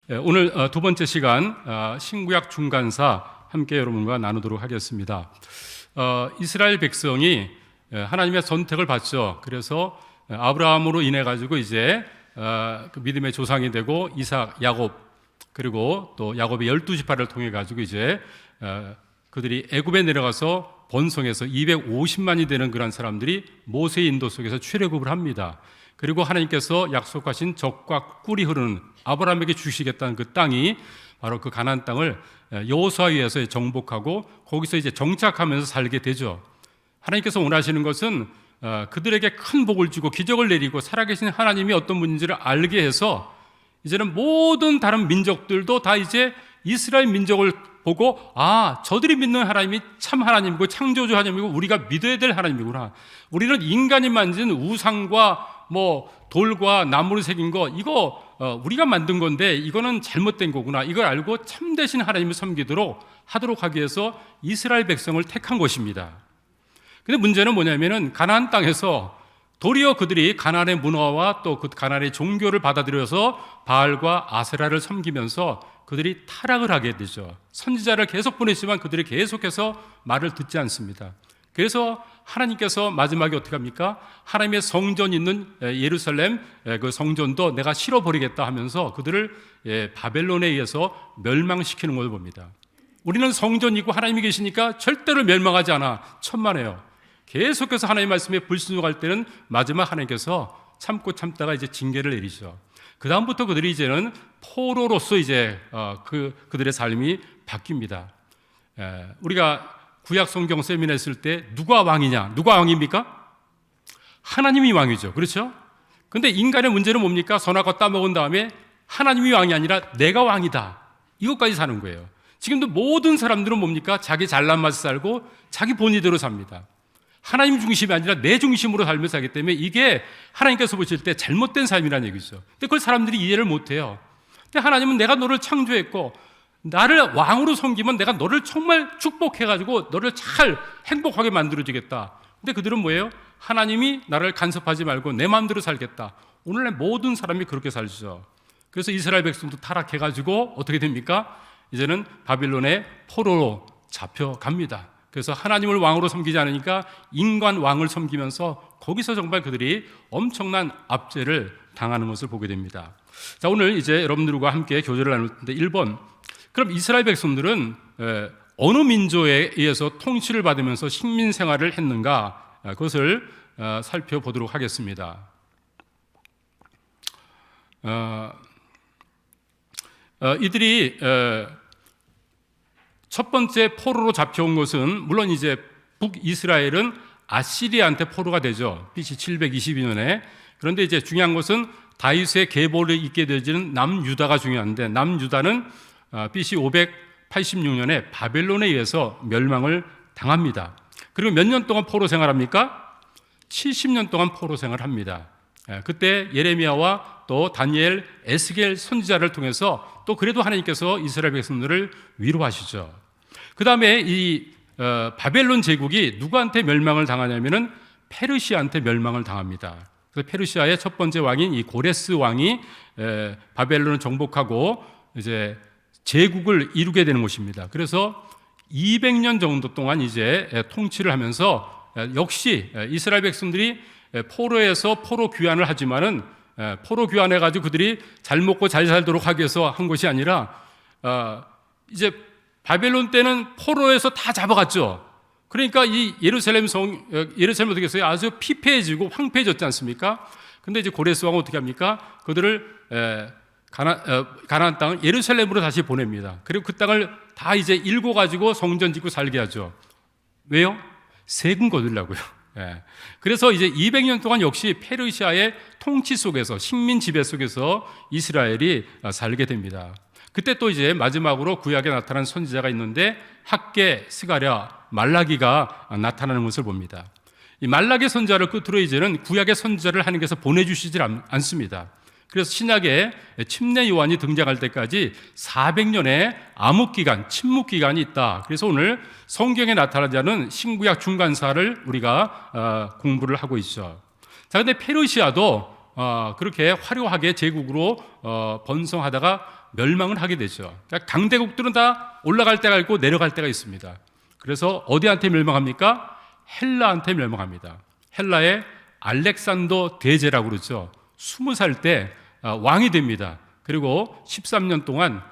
오늘 두 번째 시간 신구약 중간사 함께 여러분과 나누도록 하겠습니다. 이스라엘 백성이 하나님의 선택을 받죠. 그래서 아브라함으로 인해 가지고 이제 그 믿음의 조상이 되고 이삭, 야곱, 그리고 또 야곱의 12지파를 통해 가지고 이제 그들이 애굽에 내려가서 번성해서 250만이 되는 그런 사람들이 모세의 인도 속에서 출애굽을 합니다. 그리고 하나님께서 약속하신 젖과 꿀이 흐르는 아브라함에게 주시겠다는 그 땅이 바로 그 가나안 땅을 여호수아에 의해서 정복하고 거기서 이제 정착하면서 살게 되죠. 하나님께서 원하시는 것은 그들에게 큰 복을 주고 기적을 내리고 살아계신 하나님이 어떤 분인지를 알게 해서 이제는 모든 다른 민족들도 다 이제 이스라엘 민족을 보고 저들이 믿는 하나님이 참 하나님이고 창조주 하나님이고 우리가 믿어야 될 하나님이구나. 우리는 인간이 만든 우상과 돌과 나무를 새긴 거 이거 우리가 만든 건데 이거는 잘못된 거구나. 이걸 알고 참되신 하나님을 섬기도록 하도록 하기 위해서 이스라엘 백성을 택한 것입니다. 근데 문제는 뭐냐면은 가나안 땅에서 도리어 그들이 가나안의 문화와 또 그 가나안의 종교를 받아들여서 바알과 아세라를 섬기면서 그들이 타락을 하게 되죠. 선지자를 계속 보냈지만 그들이 계속해서 말을 듣지 않습니다. 그래서 하나님께서 마지막에 어떻게 합니까? 하나님의 성전이 있는 예루살렘 그 성전도 내가 실어버리겠다 하면서 그들을 바벨론에 의해서 멸망시키는 걸 봅니다. 우리는 성전이고 하나님이 계시니까 절대로 멸망하지 않아. 천만에요. 계속해서 하나님의 말씀에 불순종할 때는 마지막 하나님께서 참고 참다가 이제 징계를 내리죠. 그 다음부터 그들이 이제는 포로로서 이제 그들의 삶이 바뀝니다. 우리가 구약 성경 세미나 했을 때 누가 왕이냐? 누가 왕입니까? 하나님이 왕이죠. 그렇죠? 근데 인간의 문제는 뭡니까? 선악과 따먹은 다음에 하나님이 왕이 아니라 내가 왕이다. 이것까지 사는 거예요. 지금도 모든 사람들은 뭡니까? 자기 잘난 맛을 살고 자기 본의대로 삽니다. 하나님 중심이 아니라 내 중심으로 살면서 살기 때문에 이게 하나님께서 보실 때 잘못된 삶이라는 얘기죠. 근데 그걸 사람들이 이해를 못해요. 근데 하나님은 내가 너를 창조했고 나를 왕으로 섬기면 내가 너를 정말 축복해가지고 너를 잘 행복하게 만들어주겠다. 근데 그들은 뭐예요? 하나님이 나를 간섭하지 말고 내 마음대로 살겠다. 오늘날 모든 사람이 그렇게 살죠. 그래서 이스라엘 백성도 타락해가지고 어떻게 됩니까? 이제는 바빌론의 포로로 잡혀갑니다. 그래서 하나님을 왕으로 섬기지 않으니까 인간 왕을 섬기면서 거기서 정말 그들이 엄청난 압제를 당하는 것을 보게 됩니다. 자, 오늘 이제 여러분들과 함께 교제를 나눌 텐데 1번, 그럼 이스라엘 백성들은 어느 민족에 의해서 통치를 받으면서 식민 생활을 했는가? 그것을 살펴보도록 하겠습니다. 이들이 첫 번째 포로로 잡혀온 것은 물론 이제 북이스라엘은 아시리아한테 포로가 되죠. BC 722년에. 그런데 이제 중요한 것은 다윗의 계보를 잇게 되지는 남유다가 중요한데 남유다는 BC 586년에 바벨론에 의해서 멸망을 당합니다. 그리고 몇 년 동안 포로 생활합니까? 70년 동안 포로 생활합니다. 그때 예레미야와 또 다니엘, 에스겔 선지자를 통해서 또 그래도 하나님께서 이스라엘 백성들을 위로하시죠. 그 다음에 이 바벨론 제국이 누구한테 멸망을 당하냐면은 페르시아한테 멸망을 당합니다. 그래서 페르시아의 첫 번째 왕인 이 고레스 왕이 바벨론을 정복하고 이제 제국을 이루게 되는 것입니다. 그래서 200년 정도 동안 이제 통치를 하면서 역시 이스라엘 백성들이 포로에서 포로 귀환을 하지만은 포로 귀환해가지고 그들이 잘 먹고 잘 살도록 하기 위해서 한 것이 아니라 이제 바벨론 때는 포로에서 다 잡아갔죠. 그러니까 이 예루살렘 어떻게 했어요? 아주 피폐해지고 황폐해졌지 않습니까? 근데 이제 고레스 왕은 어떻게 합니까? 그들을 가나안 땅 예루살렘으로 다시 보냅니다. 그리고 그 땅을 다 이제 일궈가지고 성전 짓고 살게 하죠. 왜요? 세금 거두려고요. 그래서 이제 200년 동안 역시 페르시아의 통치 속에서 식민 지배 속에서 이스라엘이 살게 됩니다. 그때 또 이제 마지막으로 구약에 나타난 선지자가 있는데 학개, 스가랴, 말라기가 나타나는 것을 봅니다. 이 말라기 선지자를 끝으로 이제는 구약의 선지자를 하나님께서 보내주시질 않습니다. 그래서 신약에 침례 요한이 등장할 때까지 400년의 암흑기간, 침묵기간이 있다. 그래서 오늘 성경에 나타나지 않은 신구약 중간사를 우리가 공부를 하고 있죠. 자, 근데 페르시아도 그렇게 화려하게 제국으로 번성하다가 멸망을 하게 되죠. 그러니까 강대국들은 다 올라갈 때가 있고 내려갈 때가 있습니다. 그래서 어디한테 멸망합니까? 헬라한테 멸망합니다. 헬라의 알렉산더 대제라고 그러죠. 20살 때 왕이 됩니다. 그리고 13년 동안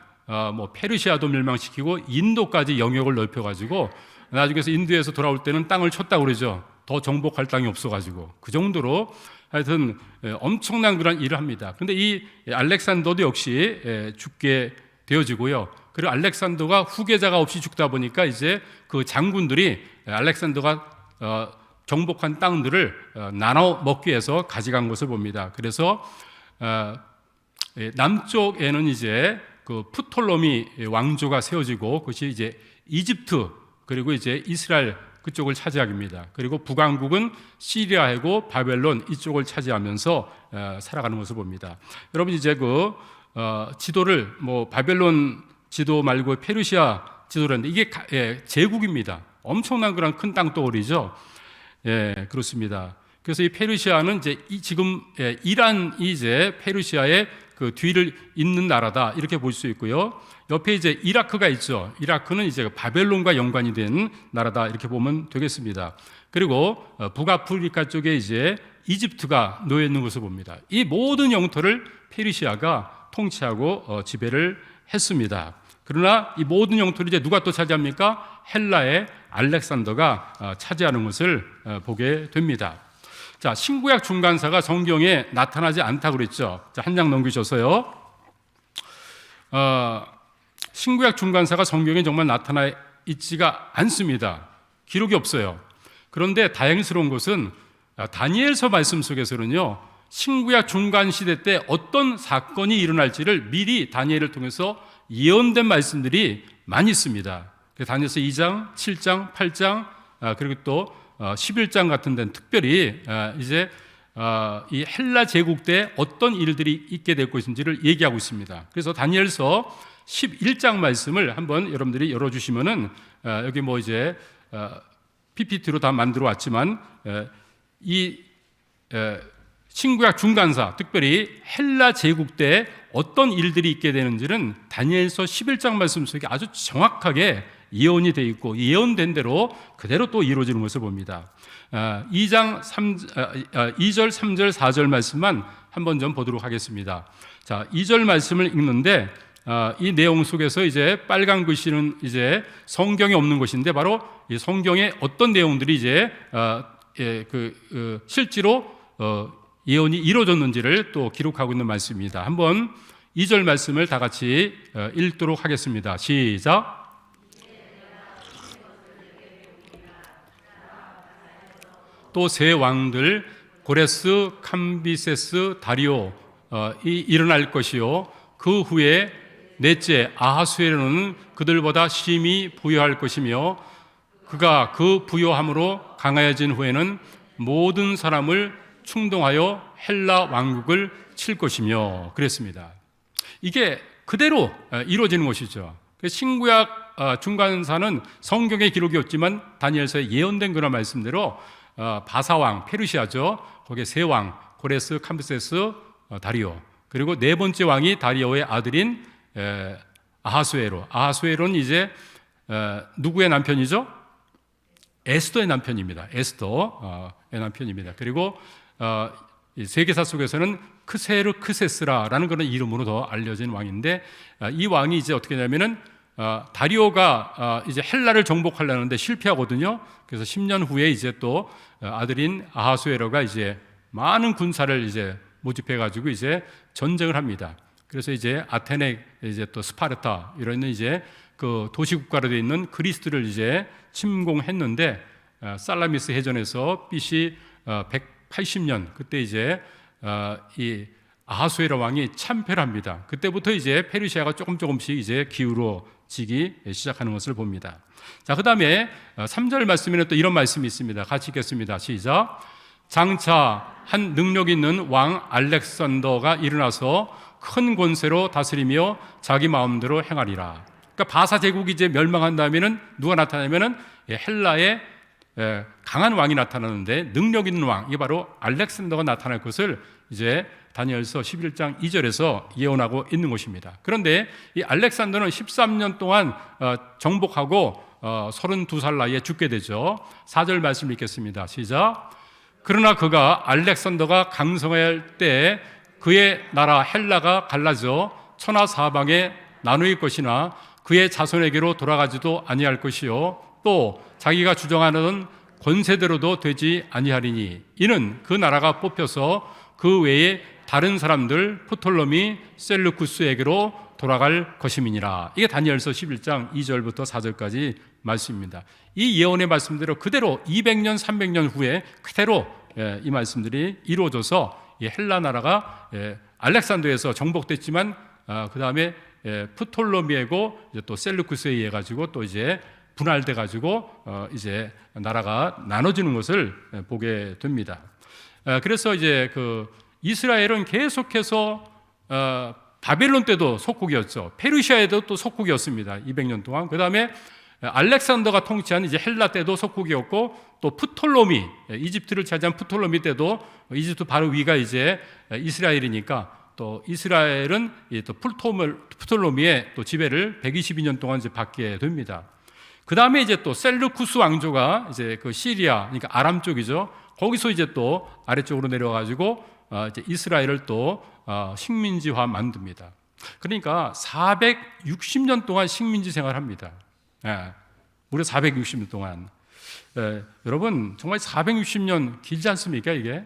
페르시아도 멸망시키고 인도까지 영역을 넓혀가지고 나중에서 인도에서 돌아올 때는 땅을 쳤다고 그러죠. 더 정복할 땅이 없어가지고 그 정도로 하여튼 엄청난 그런 일을 합니다. 그런데 이 알렉산더도 역시 죽게 되어지고요. 그리고 알렉산더가 후계자가 없이 죽다 보니까 이제 그 장군들이 알렉산더가 정복한 땅들을 나눠 먹기 위해서 가져간 것을 봅니다. 그래서 남쪽에는 이제 그 프톨로미 왕조가 세워지고 그것이 이제 이집트 그리고 이제 이스라엘 그쪽을 차지하기입니다. 그리고 북왕국은 시리아하고 바벨론 이쪽을 차지하면서 살아가는 것을 봅니다. 여러분 이제 그 지도를 바벨론 지도 말고 페르시아 지도라는데 이게 제국입니다. 엄청난 그런 큰 땅덩어리죠. 예, 그렇습니다. 그래서 이 페르시아는 이제 지금 이란이 이제 페르시아의 그 뒤를 잇는 나라다 이렇게 볼 수 있고요. 옆에 이제 이라크가 있죠. 이라크는 이제 바벨론과 연관이 된 나라다 이렇게 보면 되겠습니다. 그리고 북아프리카 쪽에 이제 이집트가 놓여 있는 것을 봅니다. 이 모든 영토를 페르시아가 통치하고 지배를 했습니다. 그러나 이 모든 영토를 이제 누가 또 차지합니까? 헬라의 알렉산더가 차지하는 것을 보게 됩니다. 자, 신구약 중간사가 성경에 나타나지 않다고 그랬죠. 자, 한 장 넘기셔서요. 신구약 중간사가 성경에 정말 나타나 있지가 않습니다. 기록이 없어요. 그런데 다행스러운 것은 다니엘서 말씀 속에서는요, 신구약 중간 시대 때 어떤 사건이 일어날지를 미리 다니엘을 통해서 예언된 말씀들이 많이 있습니다. 다니엘서 2장, 7장, 8장, 그리고 또 11장 같은 데는 특별히 이제 이 헬라 제국 때 어떤 일들이 있게 될 것인지를 얘기하고 있습니다. 그래서 다니엘서 11장 말씀을 한번 여러분들이 열어주시면은 여기 이제 PPT로 다 만들어 왔지만 이 신구약 중간사, 특별히 헬라 제국 때 어떤 일들이 있게 되는지는 다니엘서 11장 말씀 속에 아주 정확하게 예언이 되어 있고 예언된 대로 그대로 또 이루어지는 것을 봅니다. 2절, 3절, 4절 말씀만 한번 좀 보도록 하겠습니다. 자, 2절 말씀을 읽는데 이 내용 속에서 이제 빨간 글씨는 이제 성경에 없는 것인데 바로 이 성경에 어떤 내용들이 이제 실제로 예언이 이루어졌는지를 또 기록하고 있는 말씀입니다. 한번 2절 말씀을 다 같이 읽도록 하겠습니다. 시작. 또 세 왕들 고레스, 캄비세스, 다리오 일어날 것이요 그 후에 넷째 아하수에로는 그들보다 심히 부요할 것이며 그가 그 부요함으로 강하여진 후에는 모든 사람을 충동하여 헬라 왕국을 칠 것이며 그랬습니다. 이게 그대로 이루어지는 것이죠. 신구약 중간사는 성경의 기록이 없지만 다니엘서에 예언된 그런 말씀대로 바사왕 페르시아죠. 거기에 세 왕 고레스, 캄비세스, 다리오 그리고 네 번째 왕이 다리오의 아들인 아하수에로. 아하수에로는 이제 누구의 남편이죠? 에스더의 남편입니다. 에스더의 남편입니다. 그리고 세계사 속에서는 크세르 크세스라라는 그런 이름으로 더 알려진 왕인데 이 왕이 이제 어떻게 되냐면은 다리오가 이제 헬라를 정복하려는데 실패하거든요. 그래서 10년 후에 이제 또 아들인 아하수에로가 이제 많은 군사를 이제 모집해 가지고 이제 전쟁을 합니다. 그래서 이제 아테네 이제 또 스파르타 이런 이제 그 도시 국가로 되어 있는 그리스를 이제 침공했는데 살라미스 해전에서 BC 180년 그때 이제 이 아하수에로 왕이 참패를 합니다. 그때부터 이제 페르시아가 조금씩 이제 기울어지기 시작하는 것을 봅니다. 자, 그다음에 3절 말씀에는 또 이런 말씀이 있습니다. 같이 읽겠습니다. 시작. 장차 한 능력 있는 왕 알렉산더가 일어나서 큰 권세로 다스리며 자기 마음대로 행하리라. 그러니까 바사 제국이 이제 멸망한 다음에는 누가 나타나면은 헬라의 강한 왕이 나타나는데 능력 있는 왕, 이게 바로 알렉산더가 나타날 것을 이제 다니엘서 11장 2절에서 예언하고 있는 것입니다. 그런데 이 알렉산더는 13년 동안 정복하고 32살 나이에 죽게 되죠. 4절 말씀 읽겠습니다. 시작. 그러나 그가 알렉산더가 강성할 때 그의 나라 헬라가 갈라져 천하 사방에 나누일 것이나 그의 자손에게로 돌아가지도 아니할 것이요 또 자기가 주장하는 권세대로도 되지 아니하리니 이는 그 나라가 뽑혀서 그 외에 다른 사람들 프톨로미 셀루쿠스에게로 돌아갈 것임이니라. 이게 다니엘서 11장 2절부터 4절까지 말씀입니다. 이 예언의 말씀대로 그대로 200년 300년 후에 그대로 이 말씀들이 이루어져서 이 헬라 나라가 알렉산더에서 정복됐지만 그 다음에 프톨로미에고 또 셀루쿠스에 의해 가지고 또 이제 분할돼 가지고 이제 나라가 나눠지는 것을 보게 됩니다. 그래서 이제 그 이스라엘은 계속해서 바벨론 때도 속국이었죠. 페르시아에도 또 속국이었습니다. 200년 동안. 그 다음에 알렉산더가 통치한 이제 헬라 때도 속국이었고 또 프톨로미, 이집트를 차지한 프톨로미 때도 이집트 바로 위가 이제 이스라엘이니까 또 이스라엘은 또 프톨로미의 또 지배를 122년 동안 이제 받게 됩니다. 그 다음에 이제 또 셀루쿠스 왕조가 이제 그 시리아, 그러니까 아람 쪽이죠. 거기서 이제 또 아래쪽으로 내려와가지고 이제 이스라엘을 또 식민지화 만듭니다. 그러니까 460년 동안 식민지 생활합니다. 무려 460년 동안. 여러분 정말 460년 길지 않습니까 이게?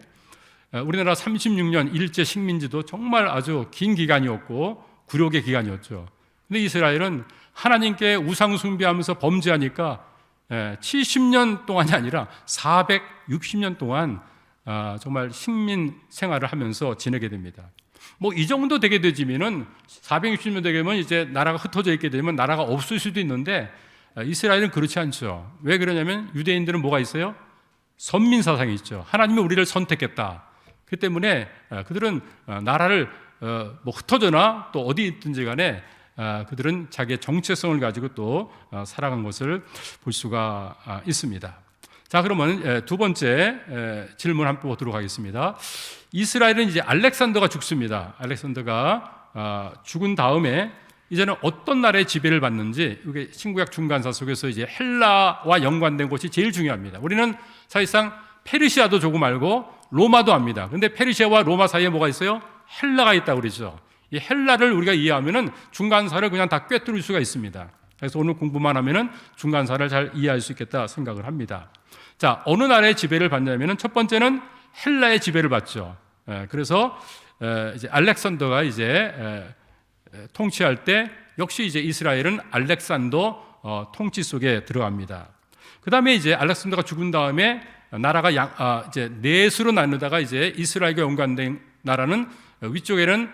우리나라 36년 일제 식민지도 정말 아주 긴 기간이었고 굴욕의 기간이었죠. 근데 이스라엘은 하나님께 우상 숭배하면서 범죄하니까 70년 동안이 아니라 460년 동안 정말 식민 생활을 하면서 지내게 됩니다. 뭐 이 정도 되게 되지면은 460년 되면 이제 나라가 흩어져 있게 되면 나라가 없을 수도 있는데 이스라엘은 그렇지 않죠. 왜 그러냐면 유대인들은 뭐가 있어요? 선민 사상이 있죠. 하나님이 우리를 선택했다. 그 때문에 그들은 나라를 뭐 흩어져나 또 어디 있든지 간에 그들은 자기의 정체성을 가지고 또 살아간 것을 볼 수가 있습니다. 자, 그러면 두 번째 질문 한번 보도록 하겠습니다. 이스라엘은 이제 알렉산더가 죽습니다. 알렉산더가 죽은 다음에 이제는 어떤 나라의 지배를 받는지 이게 신구약 중간사 속에서 이제 헬라와 연관된 것이 제일 중요합니다. 우리는 사실상 페르시아도 조금 알고 로마도 압니다. 근데 페르시아와 로마 사이에 뭐가 있어요? 헬라가 있다고 그러죠. 이 헬라를 우리가 이해하면은 중간사를 그냥 다 꿰뚫을 수가 있습니다. 그래서 오늘 공부만 하면은 중간사를 잘 이해할 수 있겠다 생각을 합니다. 자, 어느 나라의 지배를 받냐면은 첫 번째는 헬라의 지배를 받죠. 그래서 이제 알렉산더가 이제 통치할 때 역시 이제 이스라엘은 알렉산더 통치 속에 들어갑니다. 그 다음에 이제 알렉산더가 죽은 다음에 나라가 이제 넷으로 나누다가 이제 이스라엘과 연관된 나라는 위쪽에는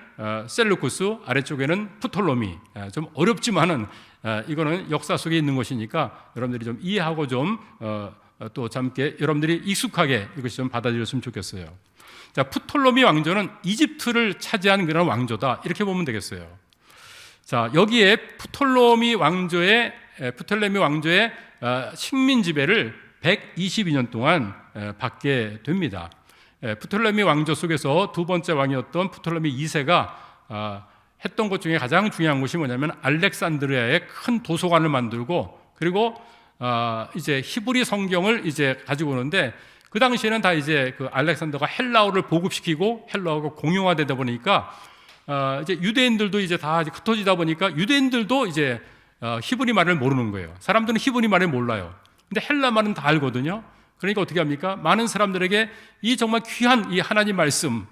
셀루쿠스, 아래쪽에는 프톨로미. 좀 어렵지만은 이거는 역사 속에 있는 것이니까 여러분들이 좀 이해하고 좀 또 함께 여러분들이 익숙하게 이것이 좀 받아들였으면 좋겠어요. 자, 프톨로미 왕조는 이집트를 차지한 그런 왕조다. 이렇게 보면 되겠어요. 자, 여기에 프톨로미 왕조의 식민 지배를 122년 동안 받게 됩니다. 프톨로미 왕조 속에서 두 번째 왕이었던 프톨로미 2세가 했던 것 중에 가장 중요한 것이 뭐냐면 알렉산드리아에 큰 도서관을 만들고 그리고 이제 히브리 성경을 이제 가지고 오는데 그 당시에는 다 이제 그 알렉산더가 헬라어를 보급시키고 헬라어가 공용화되다 보니까 이제 유대인들도 이제 다 흩어지다 보니까 유대인들도 이제 히브리 말을 모르는 거예요. 사람들은 히브리 말을 몰라요. 근데 헬라 말은 다 알거든요. 그러니까 어떻게 합니까? 많은 사람들에게 이 정말 귀한 이 하나님 말씀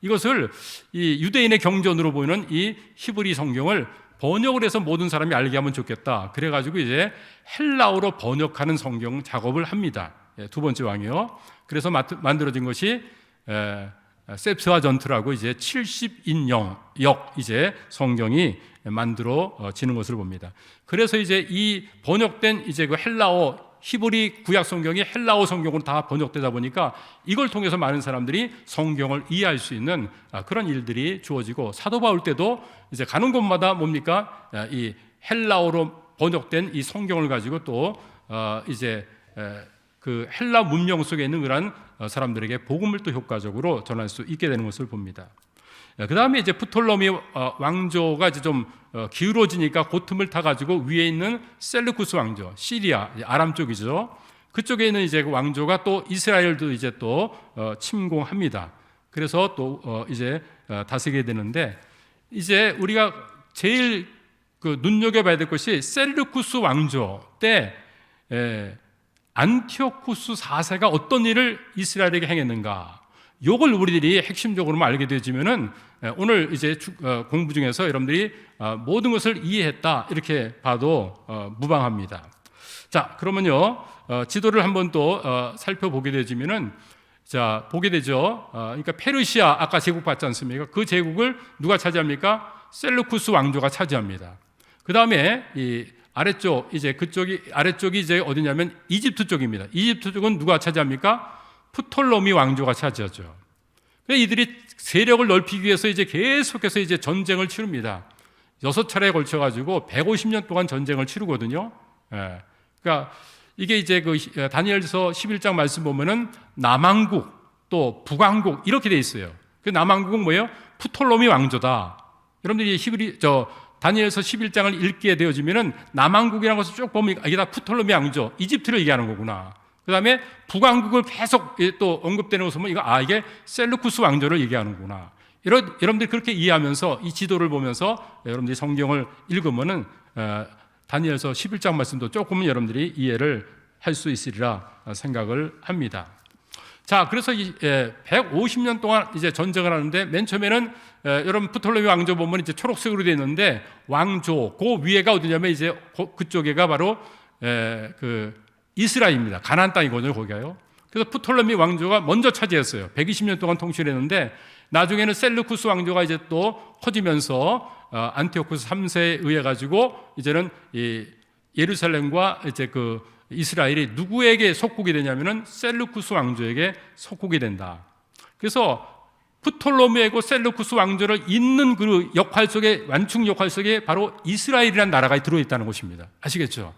이것을 이 유대인의 경전으로 보이는 이 히브리 성경을 번역을 해서 모든 사람이 알게 하면 좋겠다. 그래가지고 이제 헬라어로 번역하는 성경 작업을 합니다. 두 번째 왕이요. 그래서 만들어진 것이 셉스와전트라고 이제 70인역 이제 성경이 만들어지는 것을 봅니다. 그래서 이제 이 번역된 이제 그 헬라어 히브리 구약 성경이 헬라어 성경으로 다 번역되다 보니까 이걸 통해서 많은 사람들이 성경을 이해할 수 있는 그런 일들이 주어지고 사도 바울 때도 이제 가는 곳마다 뭡니까? 이 헬라어로 번역된 이 성경을 가지고 또 이제 그 헬라 문명 속에 있는 그런 사람들에게 복음을 또 효과적으로 전할 수 있게 되는 것을 봅니다. 그 다음에 이제 프톨로미 왕조가 이제 좀 기울어지니까 그 틈을 타가지고 위에 있는 셀루쿠스 왕조, 시리아, 아람 쪽이죠. 그쪽에 있는 이제 그 왕조가 또 이스라엘도 이제 또 침공합니다. 그래서 또 이제 다스리게 되는데, 이제 우리가 제일 그 눈여겨봐야 될 것이 셀루쿠스 왕조 때 안티오쿠스 4세가 어떤 일을 이스라엘에게 행했는가, 요걸 우리들이 핵심적으로만 알게 되지면은 오늘 이제 공부 중에서 여러분들이 모든 것을 이해했다 이렇게 봐도 무방합니다. 자, 그러면요 지도를 한번 또 살펴보게 되지면은, 자, 보게 되죠. 그러니까 페르시아 아까 제국 봤지 않습니까? 그 제국을 누가 차지합니까? 셀루쿠스 왕조가 차지합니다. 그 다음에 이 아래쪽, 이제 그쪽이, 아래쪽이 이제 어디냐면 이집트 쪽입니다. 이집트 쪽은 누가 차지합니까? 프톨로미 왕조가 차지하죠. 이들이 세력을 넓히기 위해서 이제 계속해서 이제 전쟁을 치릅니다. 6차례에 걸쳐가지고 150년 동안 전쟁을 치르거든요. 그러니까 이게 이제 그 다니엘서 11장 말씀 보면은 남왕국 또 북왕국 이렇게 돼 있어요. 그 남왕국은 뭐예요? 프톨로미 왕조다. 여러분들이 다니엘서 11장을 읽게 되어지면은 남왕국이라는 것을 쭉 보면 이게 다 프톨로미 왕조, 이집트를 얘기하는 거구나. 그 다음에 북왕국을 계속 또 언급되는 것을 보면 이게 셀루쿠스 왕조를 얘기하는구나. 여러분들이 그렇게 이해하면서 이 지도를 보면서 여러분들이 성경을 읽으면은 다니엘서 11장 말씀도 조금은 여러분들이 이해를 할 수 있으리라 생각을 합니다. 자, 그래서 150년 동안 이제 전쟁을 하는데, 맨 처음에는 여러분 프톨로미 왕조 보면 이제 초록색으로 되어 있는데, 왕조 그 위에가 어디냐면 이제 그쪽에가 바로 그 이스라엘입니다. 가나안 땅이거든요, 거기가요. 그래서 프톨로미 왕조가 먼저 차지했어요. 120년 동안 통치를 했는데, 나중에는 셀루쿠스 왕조가 이제 또 커지면서 안티오쿠스 3세에 의해 가지고 이제는 이 예루살렘과 이제 그 이스라엘이 누구에게 속국이 되냐면은 셀루쿠스 왕조에게 속국이 된다. 그래서 프톨로미하고 셀루쿠스 왕조를 잇는 그 역할 속에, 완충 역할 속에 바로 이스라엘이라는 나라가 들어있다는 것입니다. 아시겠죠?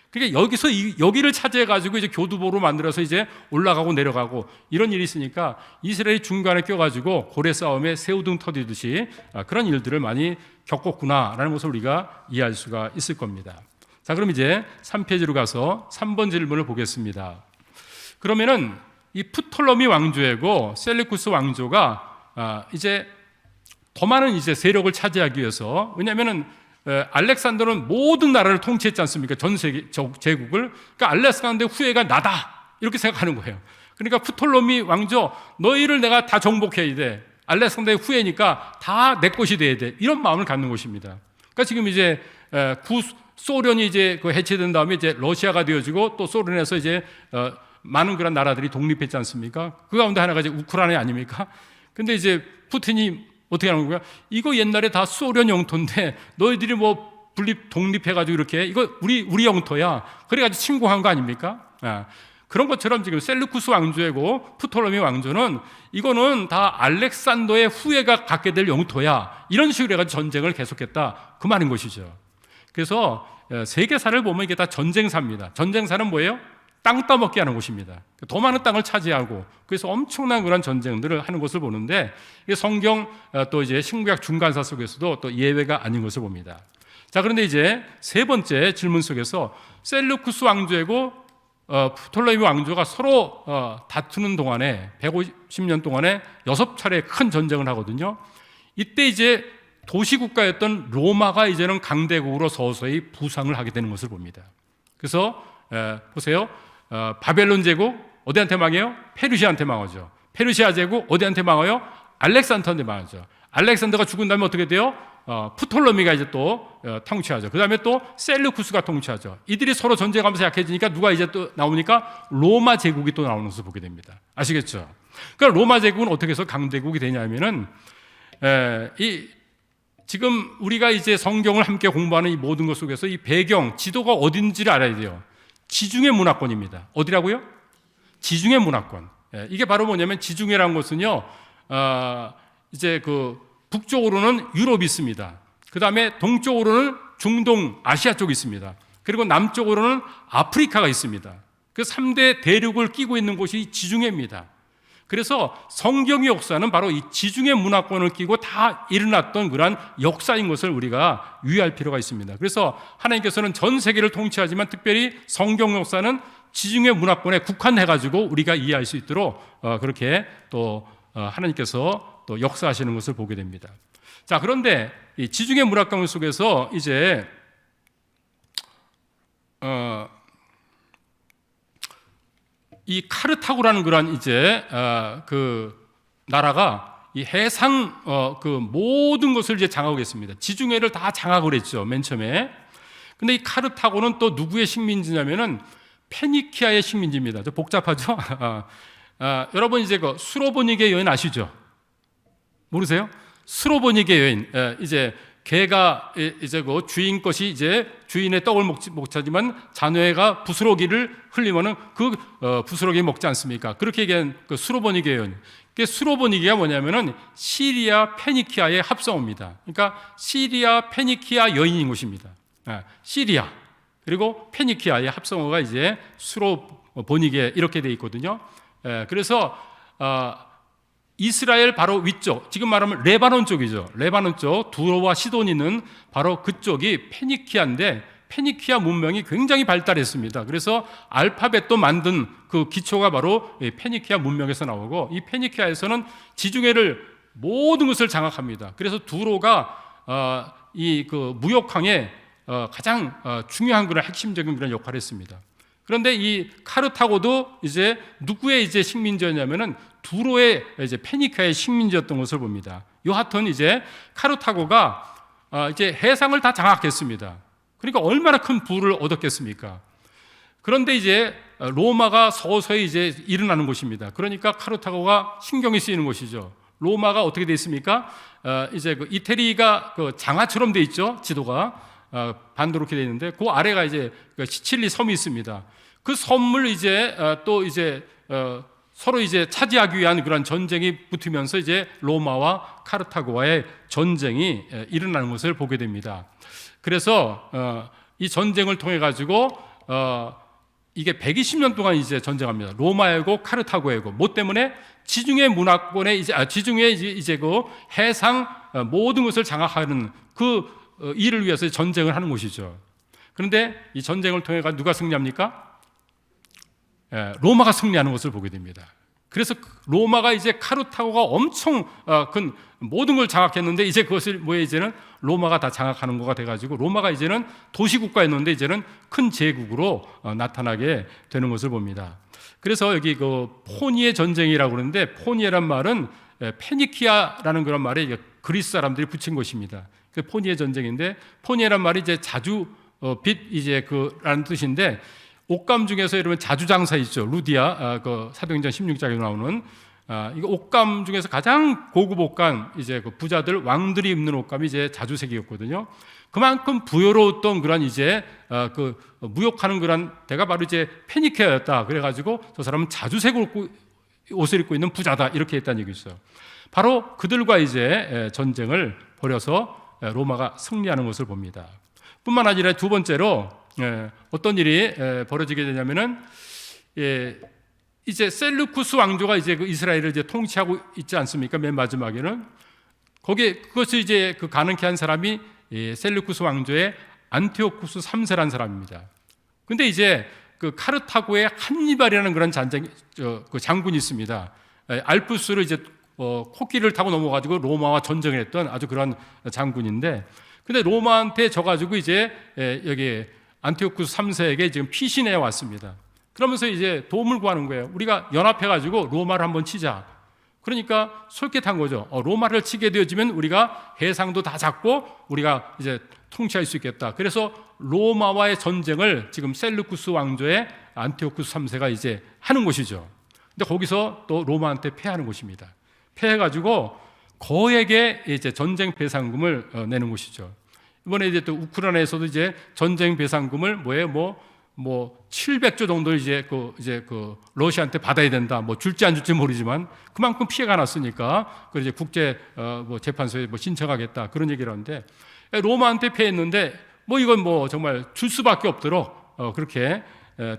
그러니까 여기서 여기를 차지해가지고 이제 교두보로 만들어서 이제 올라가고 내려가고 이런 일이 있으니까 이스라엘이 중간에 껴가지고 고래 싸움에 새우등 터지듯이 그런 일들을 많이 겪었구나라는 것을 우리가 이해할 수가 있을 겁니다. 자, 그럼 이제 3페이지로 가서 3번 질문을 보겠습니다. 그러면은 이 프톨로미 왕조하고 셀루쿠스 왕조가 이제 더 많은 이제 세력을 차지하기 위해서, 왜냐하면은 알렉산더는 모든 나라를 통치했지 않습니까? 전 세계 제국을. 그러니까 알렉산더 후예가 나다 이렇게 생각하는 거예요. 그러니까 프톨로미 왕조, 너희를 내가 다 정복해야 돼. 알렉산더의 후예니까 다 내 것이 돼야 돼. 이런 마음을 갖는 것입니다. 그러니까 지금 이제 소련이 이제 그 해체된 다음에 이제 러시아가 되어지고, 또 소련에서 이제 많은 그런 나라들이 독립했지 않습니까? 그 가운데 하나가 이제 우크라이나 아닙니까? 근데 이제 푸틴이 어떻게 하는 거야? 이거 옛날에 다 소련 영토인데 너희들이 뭐 독립해가지고 이렇게, 이거 우리 영토야. 그래가지고 침공한 거 아닙니까? 그런 것처럼 지금 셀루쿠스 왕조이고 프톨로미 왕조는 이거는 다 알렉산더의 후예가 갖게 될 영토야. 이런 식으로 해가지고 전쟁을 계속했다. 그 말인 것이죠. 그래서 세계사를 보면 이게 다 전쟁사입니다. 전쟁사는 뭐예요? 땅 따먹게 하는 곳입니다. 더 많은 땅을 차지하고, 그래서 엄청난 그런 전쟁들을 하는 것을 보는데, 성경 또 이제 신구약 중간사 속에서도 또 예외가 아닌 것을 봅니다. 자, 그런데 이제 세 번째 질문 속에서 셀루쿠스 왕조이고 프톨로미 왕조가 서로 다투는 동안에 150년 동안에 6차례 큰 전쟁을 하거든요. 이때 이제 도시국가였던 로마가 이제는 강대국으로 서서히 부상을 하게 되는 것을 봅니다. 그래서 보세요. 바벨론 제국 어디한테 망해요? 페르시아한테 망하죠. 페르시아 제국 어디한테 망해요? 알렉산더한테 망하죠. 알렉산더가 죽은 다음에 어떻게 돼요? 프톨로미가 이제 또 통치하죠. 그 다음에 또 셀루쿠스가 통치하죠. 이들이 서로 전쟁하면서 약해지니까 누가 이제 또 나오니까 로마 제국이 또 나오는 것을 보게 됩니다. 아시겠죠? 그러니까 로마 제국은 어떻게 해서 강대국이 되냐면은 지금 우리가 이제 성경을 함께 공부하는 이 모든 것 속에서 이 배경, 지도가 어딘지를 알아야 돼요. 지중해 문화권입니다. 어디라고요? 지중해 문화권. 이게 바로 뭐냐면 지중해라는 것은요, 이제 그 북쪽으로는 유럽이 있습니다. 그 다음에 동쪽으로는 중동, 아시아 쪽이 있습니다. 그리고 남쪽으로는 아프리카가 있습니다. 그 3대 대륙을 끼고 있는 곳이 지중해입니다. 그래서 성경의 역사는 바로 이 지중해 문화권을 끼고 다 일어났던 그러한 역사인 것을 우리가 유의할 필요가 있습니다. 그래서 하나님께서는 전 세계를 통치하지만 특별히 성경 역사는 지중해 문화권에 국한해가지고 우리가 이해할 수 있도록 그렇게 또 하나님께서 또 역사하시는 것을 보게 됩니다. 자, 그런데 이 지중해 문화권 속에서 이제 이 카르타고라는 그런 이제 그 나라가 이 해상 그 모든 것을 이제 장악하고 있습니다. 지중해를 다 장악을 했죠, 맨 처음에. 근데 이 카르타고는 또 누구의 식민지냐면은 페니키아의 식민지입니다. 좀 복잡하죠? 여러분 이제 그 수로보니게 여인 아시죠? 모르세요? 수로보니게 여인, 이제 개가 이제 그 주인 것이 이제 주인의 떡을 먹자지만 자녀가 부스러기를 흘리면은 그 부스러기 먹지 않습니까? 그렇게 얘기한 그 수로보니게 여인. 그 수로보니게가 뭐냐면은 시리아 페니키아의 합성어입니다. 그러니까 시리아 페니키아 여인인 것입니다. 시리아 그리고 페니키아의 합성어가 이제 수로보니게 이렇게 돼 있거든요. 그래서 이스라엘 바로 위쪽, 지금 말하면 레바논 쪽이죠. 레바논 쪽, 두로와 시돈이는 바로 그쪽이 페니키아인데 페니키아 문명이 굉장히 발달했습니다. 그래서 알파벳도 만든 그 기초가 바로 페니키아 문명에서 나오고, 이 페니키아에서는 지중해를 모든 것을 장악합니다. 그래서 두로가 이 그 무역항에 가장 중요한 그런 핵심적인 그런 역할을 했습니다. 그런데 이 카르타고도 이제 누구의 이제 식민지였냐면은 두로의 이제 페니키아의 식민지였던 것을 봅니다. 여하튼 이제 카르타고가 이제 해상을 다 장악했습니다. 그러니까 얼마나 큰 부를 얻었겠습니까? 그런데 이제 로마가 서서히 이제 일어나는 곳입니다. 그러니까 카르타고가 신경이 쓰이는 곳이죠. 로마가 어떻게 돼 있습니까? 이제 그 이태리가 그 장화처럼 돼 있죠. 지도가 반도로 이렇게 돼 있는데 그 아래가 이제 그 시칠리 섬이 있습니다. 그 섬을 이제 또 이제 서로 이제 차지하기 위한 그런 전쟁이 붙으면서 이제 로마와 카르타고와의 전쟁이 일어나는 것을 보게 됩니다. 그래서 이 전쟁을 통해 가지고 이게 120년 동안 이제 전쟁합니다. 로마하고 카르타고하고. 뭐 때문에? 지중해 문화권에 지중해 이제 그 해상 모든 것을 장악하는 그 일을 위해서 전쟁을 하는 것이죠. 그런데 이 전쟁을 통해 가지고 누가 승리합니까? 로마가 승리하는 것을 보게 됩니다. 그래서 로마가 이제 카르타고가 엄청 큰 모든 걸 장악했는데 이제 그것을 이제는 로마가 다 장악하는 거가 돼가지고 로마가 이제는 도시국가였는데 이제는 큰 제국으로 나타나게 되는 것을 봅니다. 그래서 여기 그 포니의 전쟁이라고 그러는데 포니에란 말은 페니키아라는 그런 말에 그리스 사람들이 붙인 것입니다. 그 포니의 전쟁인데 포니에란 말이 이제 자주 빛 이제 그라는 뜻인데 옷감 중에서 여러분 자주장사 있죠. 루디아 그 사도행전 16장에 나오는 이거 옷감 중에서 가장 고급 옷감 이제 그 부자들 왕들이 입는 옷감이 이제 자주색이었거든요. 그만큼 부여로웠던 그런 이제 그 무역하는 그런 데가 바로 이제 페니키아였다. 그래가지고 저 사람은 자주색 옷을 입고 있는 부자다 이렇게 했다는 얘기죠. 바로 그들과 이제 전쟁을 벌여서 로마가 승리하는 것을 봅니다. 뿐만 아니라 두 번째로 어떤 일이 벌어지게 되냐면은 이제 셀루쿠스 왕조가 이제 그 이스라엘을 이제 통치하고 있지 않습니까? 맨 마지막에는 거기에 그것을 이제 그 가능케 한 사람이 셀루쿠스 왕조의 안티오쿠스 3세라는 사람입니다. 근데 이제 그 카르타고의 한니발이라는 그런 그 장군이 있습니다. 알프스를 이제 코끼리를 타고 넘어가지고 로마와 전쟁을 했던 아주 그런 장군인데, 근데 로마한테 져가지고 이제 여기 안티오쿠스 3세에게 지금 피신해 왔습니다. 그러면서 이제 도움을 구하는 거예요. 우리가 연합해가지고 로마를 한번 치자. 그러니까 솔깃한 거죠. 로마를 치게 되어지면 우리가 해상도 다 잡고 우리가 이제 통치할 수 있겠다. 그래서 로마와의 전쟁을 지금 셀루쿠스 왕조의 안티오쿠스 3세가 이제 하는 것이죠. 근데 거기서 또 로마한테 패하는 것입니다. 패해가지고 거액의 이제 전쟁 배상금을 내는 것이죠. 이번에 이제 또 우크라이나에서도 이제 전쟁 배상금을 700조 정도 이제 그 러시아한테 받아야 된다. 뭐 줄지 안 줄지 모르지만 그만큼 피해가 났으니까 그 이제 국제 재판소에 신청하겠다 그런 얘기를 하는데, 로마한테 패했는데 이건 정말 줄 수밖에 없도록 그렇게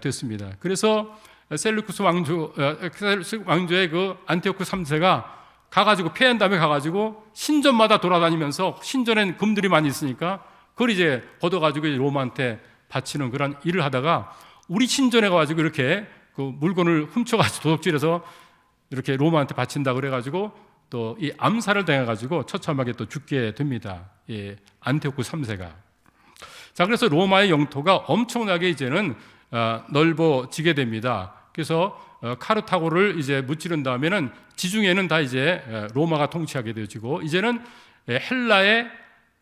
됐습니다. 그래서 셀루쿠스 왕조의 그 안티오쿠 3세가 가가지고 패한 다음에 가가지고 신전마다 돌아다니면서 신전엔 금들이 많이 있으니까 그걸 이제 걷어가지고 로마한테 바치는 그런 일을 하다가 우리 신전에 가가지고 이렇게 그 물건을 훔쳐가지고 도둑질해서 이렇게 로마한테 바친다 그래가지고 또 이 암살을 당해가지고 처참하게 또 죽게 됩니다. 예, 안티오쿠 3세가. 자, 그래서 로마의 영토가 엄청나게 이제는 넓어지게 됩니다. 그래서 카르타고를 이제 무찌른 다음에는 지중해는 다 이제 로마가 통치하게 되어지고 이제는 헬라의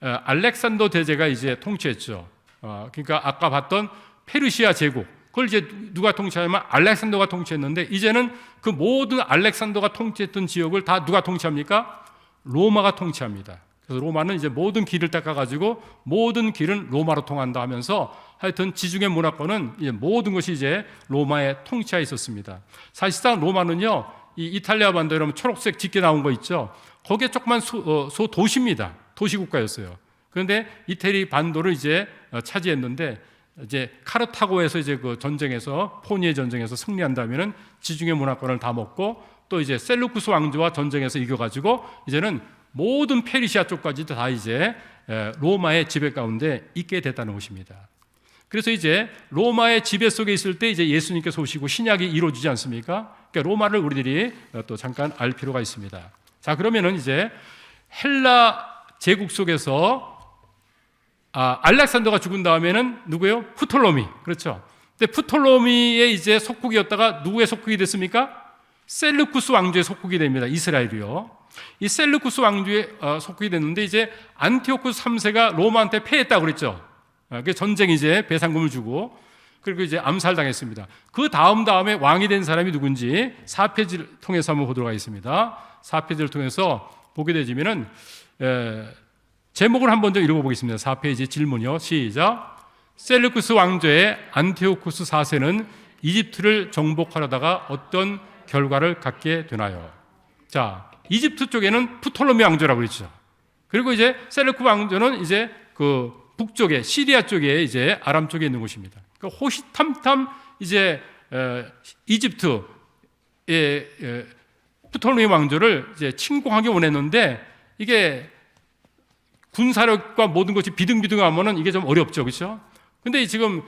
알렉산더 대제가 이제 통치했죠. 그러니까 아까 봤던 페르시아 제국, 그걸 이제 누가 통치하냐면 알렉산더가 통치했는데 이제는 그 모든 알렉산더가 통치했던 지역을 다 누가 통치합니까? 로마가 통치합니다. 그래서 로마는 이제 모든 길을 닦아가지고 모든 길은 로마로 통한다 하면서 하여튼 지중해 문화권은 이제 모든 것이 이제 로마의 통치하에 있었습니다. 사실상 로마는요, 이 이탈리아 반도 여러분 초록색 짙게 나온 거 있죠? 거기에 조그만 소도시입니다. 도시국가였어요. 그런데 이태리 반도를 이제 차지했는데 이제 카르타고에서 이제 그 전쟁에서 포니의 전쟁에서 승리한다면은 지중해 문화권을 다 먹고 또 이제 셀루쿠스 왕조와 전쟁에서 이겨가지고 이제는 모든 페르시아 쪽까지 다 이제 로마의 지배 가운데 있게 됐다는 것입니다. 그래서 이제 로마의 지배 속에 있을 때 이제 예수님께서 오시고 신약이 이루어지지 않습니까? 그러니까 로마를 우리들이 또 잠깐 알 필요가 있습니다. 자, 그러면은 이제 헬라 제국 속에서 알렉산더가 죽은 다음에는 누구예요? 프톨로미. 그렇죠. 근데 프톨로미의 이제 속국이었다가 누구의 속국이 됐습니까? 셀루쿠스 왕조의 속국이 됩니다. 이스라엘이요. 이 셀루쿠스 왕조의 속국이 됐는데 이제 안티오쿠스 3세가 로마한테 패했다고 그랬죠. 그 전쟁 이제 배상금을 주고 그리고 이제 암살당했습니다. 그 다음에 왕이 된 사람이 누군지 4페이지를 통해서 한번 보도록 하겠습니다. 4페이지를 통해서 보게 되지면은 제목을 한번 더 읽어보겠습니다. 4페이지 질문이요. 시작. 셀루쿠스 왕조의 안티오쿠스 4세는 이집트를 정복하려다가 어떤 결과를 갖게 되나요? 자, 이집트 쪽에는 프톨로미 왕조라고 그랬죠. 그리고 이제 셀루쿠스 왕조는 이제 그 북쪽에 시리아 쪽에 이제 아람 쪽에 있는 곳입니다. 그러니까 호시탐탐 이제 이집트의 프톨로미 왕조를 이제 침공하기 원했는데 이게 군사력과 모든 것이 비등비등하면은 이게 좀 어렵죠, 그렇죠? 근데 지금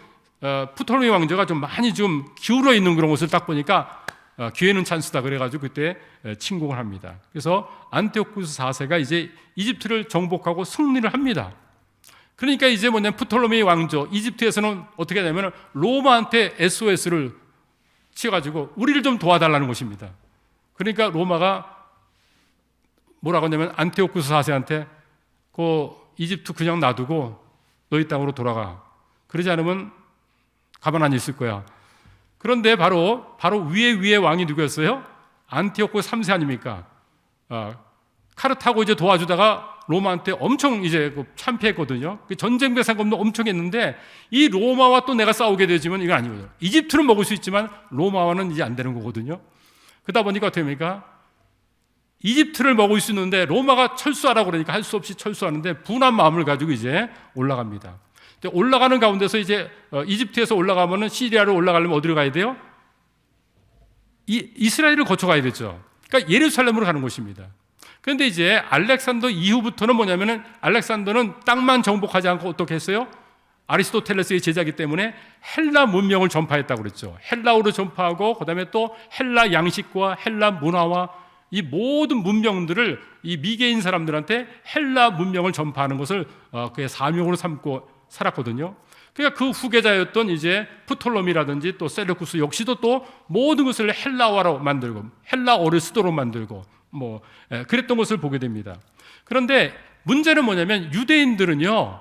프톨로미 왕조가 좀 많이 좀 기울어 있는 그런 것을 딱 보니까 기회는 찬스다 그래가지고 그때 침공을 합니다. 그래서 안티오쿠스 4세가 이제 이집트를 정복하고 승리를 합니다. 그러니까 이제 뭐냐면 프톨로미 왕조 이집트에서는 어떻게 되냐면 로마한테 SOS를 치가지고 우리를 좀 도와달라는 것입니다. 그러니까 로마가 뭐라고 하냐면 안티오쿠스 4세한테 그 이집트 그냥 놔두고 너희 땅으로 돌아가. 그러지 않으면 가만 안 있을 거야. 그런데 바로 위에 왕이 누구였어요? 안티오쿠스 3세 아닙니까? 카르타고 이제 도와주다가 로마한테 엄청 이제 참패했거든요. 전쟁 배상금도 엄청 했는데 이 로마와 또 내가 싸우게 되지만 이건 아니거든요. 이집트는 먹을 수 있지만 로마와는 이제 안 되는 거거든요. 그러다 보니까 어떻게 됩니까? 이집트를 먹을 수 있는데 로마가 철수하라고 그러니까 할 수 없이 철수하는데 분한 마음을 가지고 이제 올라갑니다. 올라가는 가운데서 이제 이집트에서 올라가면은 시리아로 올라가려면 어디로 가야 돼요? 이스라엘을 거쳐가야 되죠. 그러니까 예루살렘으로 가는 것입니다. 그런데 이제 알렉산더 이후부터는 뭐냐면은 알렉산더는 땅만 정복하지 않고 어떻게 했어요? 아리스토텔레스의 제자이기 때문에 헬라 문명을 전파했다고 그랬죠. 헬라어를 전파하고 그다음에 또 헬라 양식과 헬라 문화와 이 모든 문명들을 이 미개인 사람들한테 헬라 문명을 전파하는 것을 그의 사명으로 삼고 살았거든요. 그러니까 그 후계자였던 이제 프톨로미라든지 또 셀루쿠스 역시도 또 모든 것을 헬라어로 만들고 헬라어를 수도로 만들고 뭐 그랬던 것을 보게 됩니다. 그런데 문제는 뭐냐면 유대인들은요,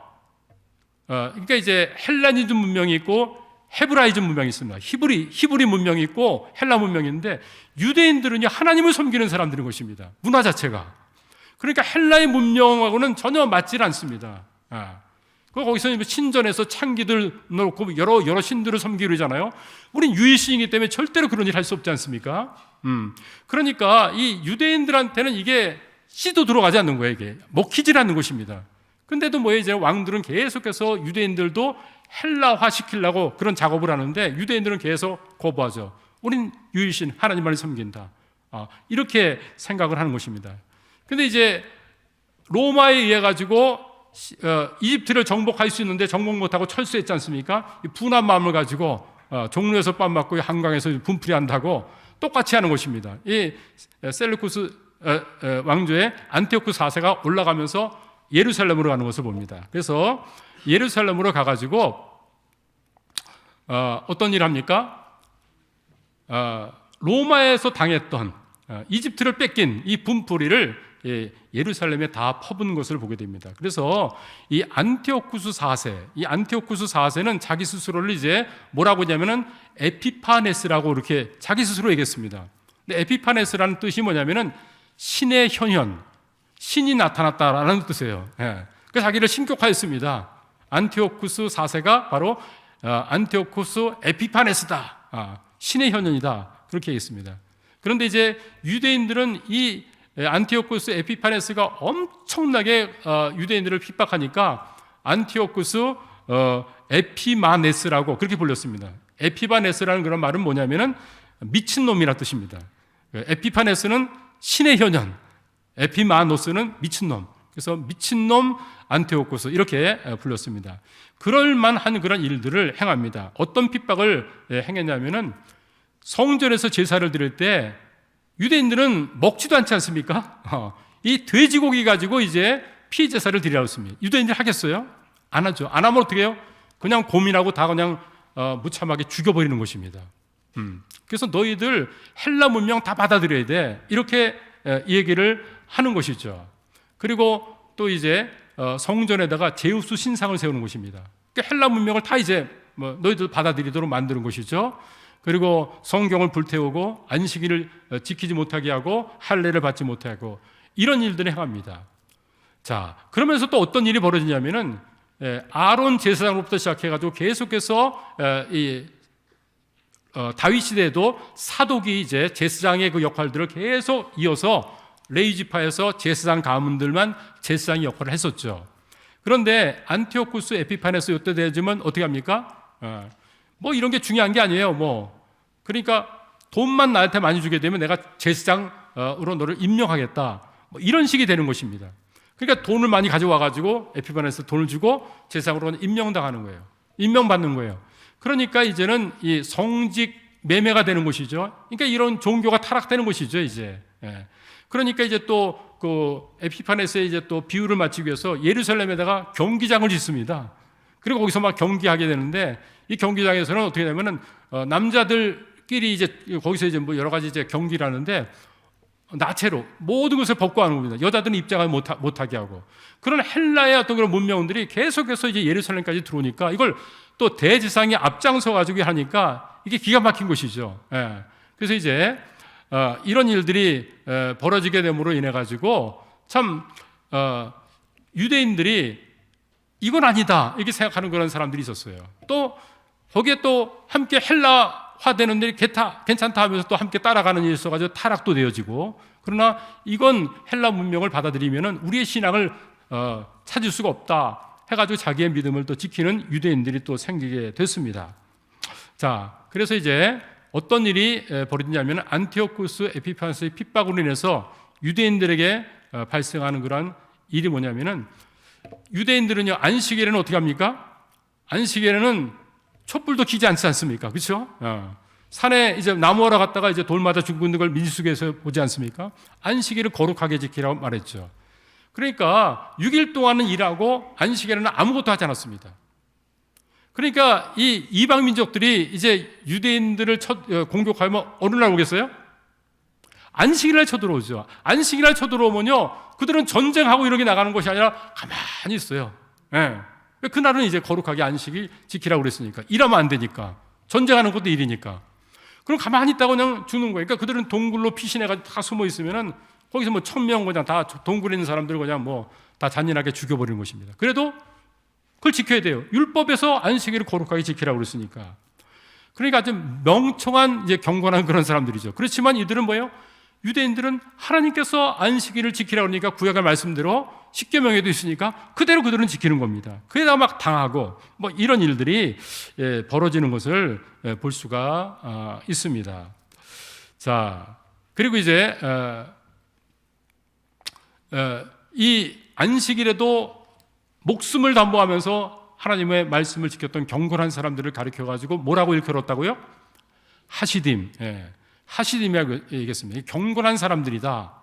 그러니까 이제 헬라니즘 문명이 있고 헤브라이즘 문명이 있습니다. 히브리 문명이 있고 헬라 문명인데 유대인들은요 하나님을 섬기는 사람들인 것입니다. 문화 자체가. 그러니까 헬라의 문명하고는 전혀 맞질 않습니다. 거기서 신전에서 창기들 놓고 여러 신들을 섬기려 하잖아요. 우린 유일신이기 때문에 절대로 그런 일 할 수 없지 않습니까? 그러니까 이 유대인들한테는 이게 씨도 들어가지 않는 거예요. 이게 먹히질 않는 것입니다. 근데도 뭐예요? 이제 왕들은 계속해서 유대인들도 헬라화 시키려고 그런 작업을 하는데 유대인들은 계속 거부하죠. 우린 유일신 하나님만을 섬긴다. 이렇게 생각을 하는 것입니다. 근데 이제 로마에 의해 가지고 이집트를 정복할 수 있는데 정복 못하고 철수했지 않습니까? 분한 마음을 가지고 종로에서 빰 맞고 한강에서 분풀이 한다고 똑같이 하는 것입니다. 이 셀루쿠스 왕조의 안티오쿠 4세가 올라가면서 예루살렘으로 가는 것을 봅니다. 그래서 예루살렘으로 가가지고 어떤 일을 합니까? 로마에서 당했던 이집트를 뺏긴 이 분풀이를 예루살렘에 다 퍼붓는 것을 보게 됩니다. 그래서 이 안티오쿠스 4세는 자기 스스로를 이제 뭐라고 하냐면은 에피파네스라고 이렇게 자기 스스로 얘기했습니다. 근데 에피파네스라는 뜻이 뭐냐면은 신의 현현, 신이 나타났다라는 뜻이에요. 그래서 자기를 신격화했습니다. 안티오쿠스 4세가 바로 안티오쿠스 에피파네스다, 신의 현현이다, 그렇게 얘기했습니다. 그런데 이제 유대인들은 이 안티오쿠스 에피파네스가 엄청나게 유대인들을 핍박하니까 안티오쿠스 에피마네스라고 그렇게 불렸습니다. 에피바네스라는 그런 말은 뭐냐면은 미친놈이라는 뜻입니다. 에피파네스는 신의 현현, 에피마노스는 미친놈. 그래서 미친놈 안티오쿠스 이렇게 불렸습니다. 그럴만한 그런 일들을 행합니다. 어떤 핍박을 행했냐면은 성전에서 제사를 드릴 때 유대인들은 먹지도 않지 않습니까? 이 돼지고기 가지고 이제 피의 제사를 드리라고 했습니다. 유대인들 하겠어요? 안 하죠. 안 하면 어떻게 해요? 그냥 고민하고 다 그냥 무참하게 죽여버리는 것입니다. 그래서 너희들 헬라 문명 다 받아들여야 돼, 이렇게 얘기를 하는 것이죠. 그리고 또 이제 성전에다가 제우스 신상을 세우는 것입니다. 그러니까 헬라 문명을 다 이제 너희들 받아들이도록 만드는 것이죠. 그리고 성경을 불태우고 안식일을 지키지 못하게 하고 할례를 받지 못하고 이런 일들을 행합니다. 자, 그러면서 또 어떤 일이 벌어지냐면은 아론 제사장으로부터 시작해가지고 계속해서 다윗 시대에도 사독이 이제 제사장의 그 역할들을 계속 이어서 레위 지파에서 제사장 가문들만 제사장의 역할을 했었죠. 그런데 안티오쿠스 에피파네스 이때 되면 어떻게 합니까? 뭐 이런 게 중요한 게 아니에요. 그러니까 돈만 나한테 많이 주게 되면 내가 제사장으로 너를 임명하겠다, 이런 식이 되는 것입니다. 그러니까 돈을 많이 가져와 가지고 에피파네스 돈을 주고 제사장으로 임명당하는 거예요. 임명받는 거예요. 그러니까 이제는 이 성직 매매가 되는 것이죠. 그러니까 이런 종교가 타락되는 것이죠, 이제. 그러니까 이제 또 그 에피파네스의 이제 또 비유를 맞추기 위해서 예루살렘에다가 경기장을 짓습니다. 그리고 거기서 막 경기하게 되는데 이 경기장에서는 어떻게 되냐면은 남자들끼리 이제 거기서 이제 뭐 여러 가지 이제 경기를 하는데 나체로 모든 것을 벗고 하는 겁니다. 여자들은 입장을 못하게 하고. 그런 헬라의 어떤 그런 문명들이 계속해서 이제 예루살렘까지 들어오니까 이걸 또 대제사장이 앞장서 가지고 하니까 이게 기가 막힌 것이죠. 그래서 이제 이런 일들이 벌어지게 됨으로 인해 가지고 참 유대인들이 이건 아니다 이렇게 생각하는 그런 사람들이 있었어요. 또 거기에 또 함께 헬라화되는 일이 괜찮다 하면서 또 함께 따라가는 일이 있어가지고 타락도 되어지고, 그러나 이건 헬라 문명을 받아들이면은 우리의 신앙을 찾을 수가 없다 해가지고 자기의 믿음을 또 지키는 유대인들이 또 생기게 됐습니다. 자, 그래서 이제 어떤 일이 벌어지냐면 안티오쿠스 에피파네스의 핍박으로 인해서 유대인들에게 발생하는 그런 일이 뭐냐면은 유대인들은요, 안식일에는 어떻게 합니까? 안식일에는 촛불도 켜지 않지 않습니까? 그렇죠? 산에 이제 나무하러 갔다가 이제 돌 맞아 죽는 걸 민수기에서 보지 않습니까? 안식일을 거룩하게 지키라고 말했죠. 그러니까 6일 동안은 일하고 안식일에는 아무것도 하지 않았습니다. 그러니까 이 이방 민족들이 이제 유대인들을 공격하면 어느 날 오겠어요? 안식일날 쳐들어오죠. 안식일날 쳐들어오면요, 그들은 전쟁하고 이렇게 나가는 것이 아니라 가만히 있어요. 그날은 이제 거룩하게 안식일 지키라고 그랬으니까. 일하면 안 되니까. 전쟁하는 것도 일이니까. 그럼 가만히 있다고 그냥 죽는 거예요. 그러니까 그들은 동굴로 피신해가지고 다 숨어 있으면은 거기서 뭐 1000명 그냥 다 동굴에 있는 사람들 그냥 뭐 다 잔인하게 죽여버리는 것입니다. 그래도 그걸 지켜야 돼요. 율법에서 안식일을 거룩하게 지키라고 그랬으니까. 그러니까 아주 멍청한 이제 경건한 그런 사람들이죠. 그렇지만 이들은 뭐예요? 유대인들은 하나님께서 안식일을 지키라고 그러니까 구약의 말씀대로 십계명에도 있으니까 그대로 그들은 지키는 겁니다. 그에다가 막 당하고 뭐 이런 일들이 벌어지는 것을 볼 수가 있습니다. 자, 그리고 이제 이 안식일에도 목숨을 담보하면서 하나님의 말씀을 지켰던 경건한 사람들을 가리켜가지고 뭐라고 일컬었다고요? 하시딤. 하시딤이라고 얘기했습니다. 경건한 사람들이다.